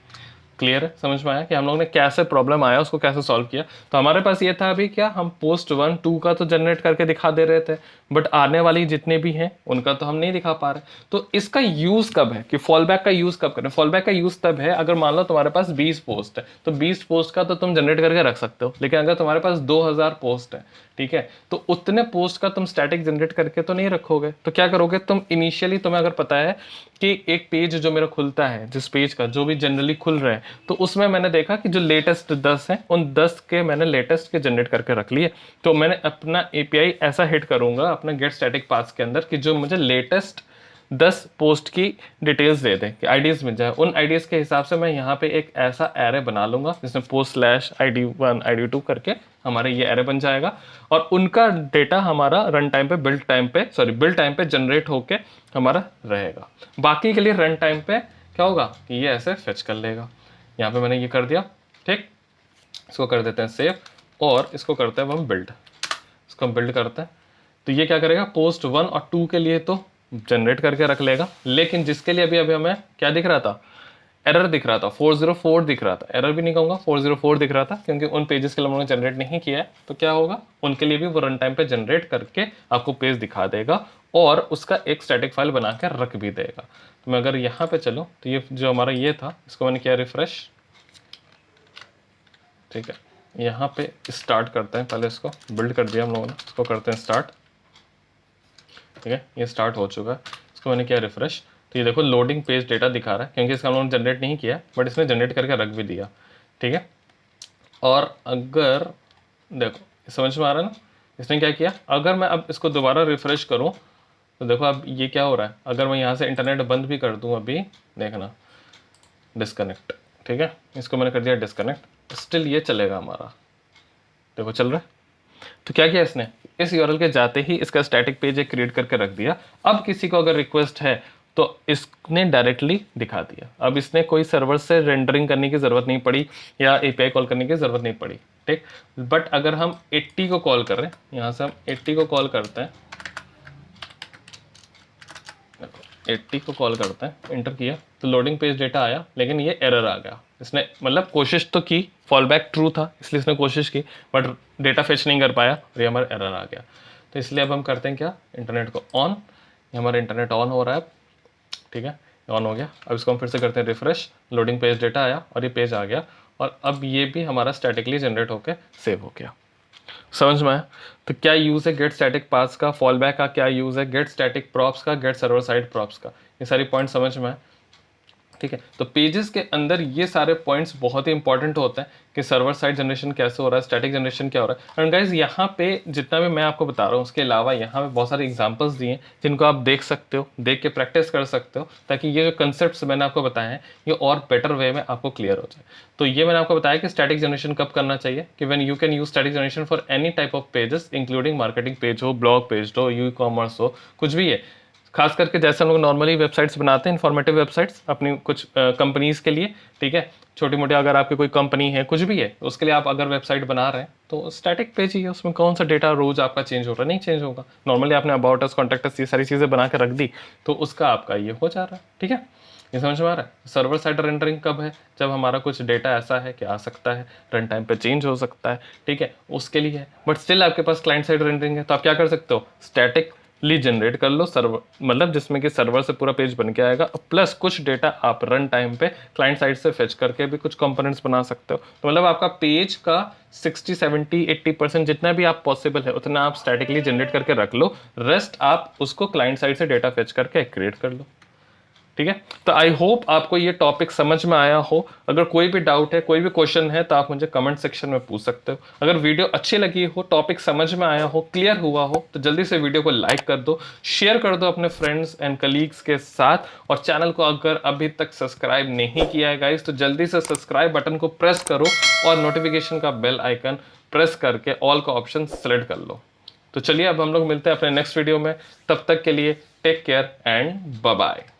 क्लियर है, समझ में आया कि हम लोगों ने कैसे प्रॉब्लम आया उसको कैसे सॉल्व किया। तो हमारे पास ये था अभी क्या, हम post/1 2 का तो जनरेट करके दिखा दे रहे थे, बट आने वाली जितने भी हैं उनका तो हम नहीं दिखा पा रहे। तो इसका यूज कब है कि फॉल बैक का यूज कब करें, फॉल बैक का यूज तब है अगर मान लो तुम्हारे पास 20 पोस्ट है तो 20 पोस्ट का तो तुम जनरेट करके रख सकते हो, लेकिन अगर तुम्हारे पास 2000 पोस्ट है, ठीक है, तो उतने पोस्ट का तुम स्टैटिक जनरेट करके तो नहीं रखोगे। तो क्या करोगे तुम, इनिशियली तुम्हें अगर पता है कि एक पेज जो मेरा खुलता है, जिस पेज का जो भी जनरली खुल रहे हैं, तो उसमें मैंने देखा कि जो लेटेस्ट 10 हैं उन 10 के मैंने लेटेस्ट के जनरेट करके रख लिए, तो मैंने अपना API ऐसा हिट करूंगा अपना गेट स्टैटिक पाथ्स के अंदर कि जो मुझे लेटेस्ट 10 पोस्ट की डिटेल्स दे दें, कि आईडीज मिल जाए। उन आईडीज के हिसाब से मैं यहाँ पे एक ऐसा एरे बना लूंगा जिसमें post/id1 id2 करके हमारे ये एरे बन जाएगा और उनका डेटा हमारा रन टाइम पे बिल्ड टाइम पे जनरेट होके हमारा रहेगा। बाकी के लिए रन टाइम पे क्या होगा कि ये ऐसे फेच कर लेगा। यहाँ पे मैंने ये कर दिया, ठीक, इसको कर देते हैं सेव और इसको करते हैं हम बिल्ड, इसको हम बिल्ड करते हैं। तो ये क्या करेगा, post/1 और 2 के लिए तो जनरेट करके रख लेगा, लेकिन जिसके लिए अभी अभी हमें क्या दिख रहा था, एरर दिख रहा था, 404 दिख रहा था, एरर भी नहीं कहूँगा 404 दिख रहा था क्योंकि उन पेजेस के लिए उन्होंने जनरेट नहीं किया है, तो क्या होगा उनके लिए भी वो रन टाइम पे जनरेट करके आपको पेज दिखा देगा और उसका एक स्टैटिक फाइल बना कर रख भी देगा। तो मैं अगर यहाँ पे चलूँ तो ये जो हमारा ये था इसको मैंने किया रिफ्रेश, ठीक है, यहाँ पे स्टार्ट करते हैं, पहले इसको बिल्ड कर दिया हम लोगों ने, इसको करते हैं स्टार्ट, ठीक है, ये स्टार्ट हो चुका है, इसको मैंने किया रिफ्रेश। तो ये देखो लोडिंग पेज डेटा दिखा रहा है क्योंकि इसका हम लोगों ने जनरेट नहीं किया बट इसने जनरेट करके रख भी दिया, ठीक है। और अगर देखो समझ में आ रहा है ना, इसने क्या किया, अगर मैं अब इसको दोबारा रिफ्रेश करूं तो देखो अब ये क्या हो रहा है, अगर मैं यहाँ से इंटरनेट बंद भी कर दूं अभी, देखना डिस्कनेक्ट, ठीक है, इसको मैंने कर दिया डिस्कनेक्ट, स्टिल ये चलेगा हमारा, देखो चल रहा है। तो क्या किया इसने, इस यूआरएल के जाते ही इसका स्टैटिक पेज एक क्रिएट करके रख दिया। अब किसी को अगर रिक्वेस्ट है तो इसने डायरेक्टली दिखा दिया। अब इसने कोई सर्वर से रेंडरिंग करने की ज़रूरत नहीं पड़ी या एपीआई कॉल करने की ज़रूरत नहीं पड़ी, ठीक। बट अगर हम 80 को कॉल कर रहे हैं, यहाँ से हम 80 को कॉल करते हैं, 80 को कॉल करते हैं, इंटर किया तो लोडिंग पेज डेटा आया, लेकिन ये एरर आ गया। इसने मतलब कोशिश तो की, फॉल बैक ट्रू था इसलिए इसने कोशिश की, बट डेटा फेच नहीं कर पाया और ये हमारा एरर आ गया। तो इसलिए अब हम करते हैं क्या, इंटरनेट को ऑन, ये हमारा इंटरनेट ऑन हो रहा है, ठीक है, ऑन हो गया। अब इसको हम फिर से करते हैं रिफ्रेश, लोडिंग पेज डेटा आया और ये पेज आ गया, और अब ये भी हमारा स्टैटिकली जनरेट होकर सेव हो गया। समझ में आया? तो क्या यूज़ है गेट स्टैटिक पास का, फॉल बैक का क्या यूज़ है, गेट स्टैटिक प्रॉप्स का, गेट सर्वर साइड प्रॉप्स का, ये सारी पॉइंट समझ में आए, ठीक है। तो पेजेस के अंदर ये सारे पॉइंट्स बहुत ही इंपॉर्टेंट होते हैं कि सर्वर साइड जनरेशन कैसे हो रहा है, स्टैटिक जनरेशन क्या हो रहा है। एंड गाइस यहाँ पे जितना भी मैं आपको बता रहा हूँ उसके अलावा यहाँ पे बहुत सारे एग्जांपल्स दिए हैं जिनको आप देख सकते हो, देख के प्रैक्टिस कर सकते हो, ताकि ये जो कंसेप्ट मैंने आपको बताए हैं ये और बेटर वे में आपको क्लियर हो जाए। तो ये मैंने आपको बताया कि स्टैटिक जनरेशन कब करना चाहिए, कि when you can use static generation for any type of pages including marketing page हो, ब्लॉग पेज हो, ई कॉमर्स हो, कुछ भी है। खास करके जैसे हम लोग नॉर्मली वेबसाइट्स बनाते हैं, इन्फॉर्मेटिव वेबसाइट्स अपनी कुछ कंपनीज के लिए, ठीक है, छोटी मोटी अगर आपकी कोई कंपनी है, कुछ भी है, उसके लिए आप अगर वेबसाइट बना रहे हैं तो स्टैटिक पेज ही है, उसमें कौन सा डेटा रोज आपका चेंज हो रहा है, नहीं चेंज होगा। नॉर्मली आपने अबाउट अस, कॉन्टैक्ट अस, ये सारी चीज़ें बना के रख दी तो उसका आपका ये हो जा रहा है, ठीक है। ये समझ में आ रहा है? सर्वर साइड रेंडरिंग कब है, जब हमारा कुछ डेटा ऐसा है कि आ सकता है, रन टाइम पे चेंज हो सकता है, ठीक है, उसके लिए है। बट स्टिल आपके पास क्लाइंट साइड रेंडरिंग है, तो आप क्या कर सकते हो, स्टैटिक ली जनरेट कर लो सर्वर, मतलब जिसमें कि सर्वर से पूरा पेज बन के आएगा, प्लस कुछ डेटा आप रन टाइम पे क्लाइंट साइड से फेच करके भी कुछ कंपोनेंट्स बना सकते हो। तो मतलब आपका पेज का 60, 70, 80% जितना भी आप पॉसिबल है उतना आप स्टैटिकली जनरेट करके रख लो, रेस्ट आप उसको क्लाइंट साइड से डेटा फेच करके क्रिएट कर लो, ठीक है। तो आई होप आपको ये टॉपिक समझ में आया हो। अगर कोई भी डाउट है, कोई भी क्वेश्चन है तो आप मुझे कमेंट सेक्शन में पूछ सकते हो। अगर वीडियो अच्छी लगी हो, टॉपिक समझ में आया हो, क्लियर हुआ हो, तो जल्दी से वीडियो को लाइक कर दो, शेयर कर दो अपने फ्रेंड्स एंड कलीग्स के साथ, और चैनल को अगर अभी तक सब्सक्राइब नहीं किया है गाइस तो जल्दी से सब्सक्राइब बटन को प्रेस करो और नोटिफिकेशन का बेल आइकन प्रेस करके ऑल का ऑप्शन सेलेक्ट कर लो। तो चलिए अब हम लोग मिलते हैं अपने नेक्स्ट वीडियो में, तब तक के लिए take care and bye bye.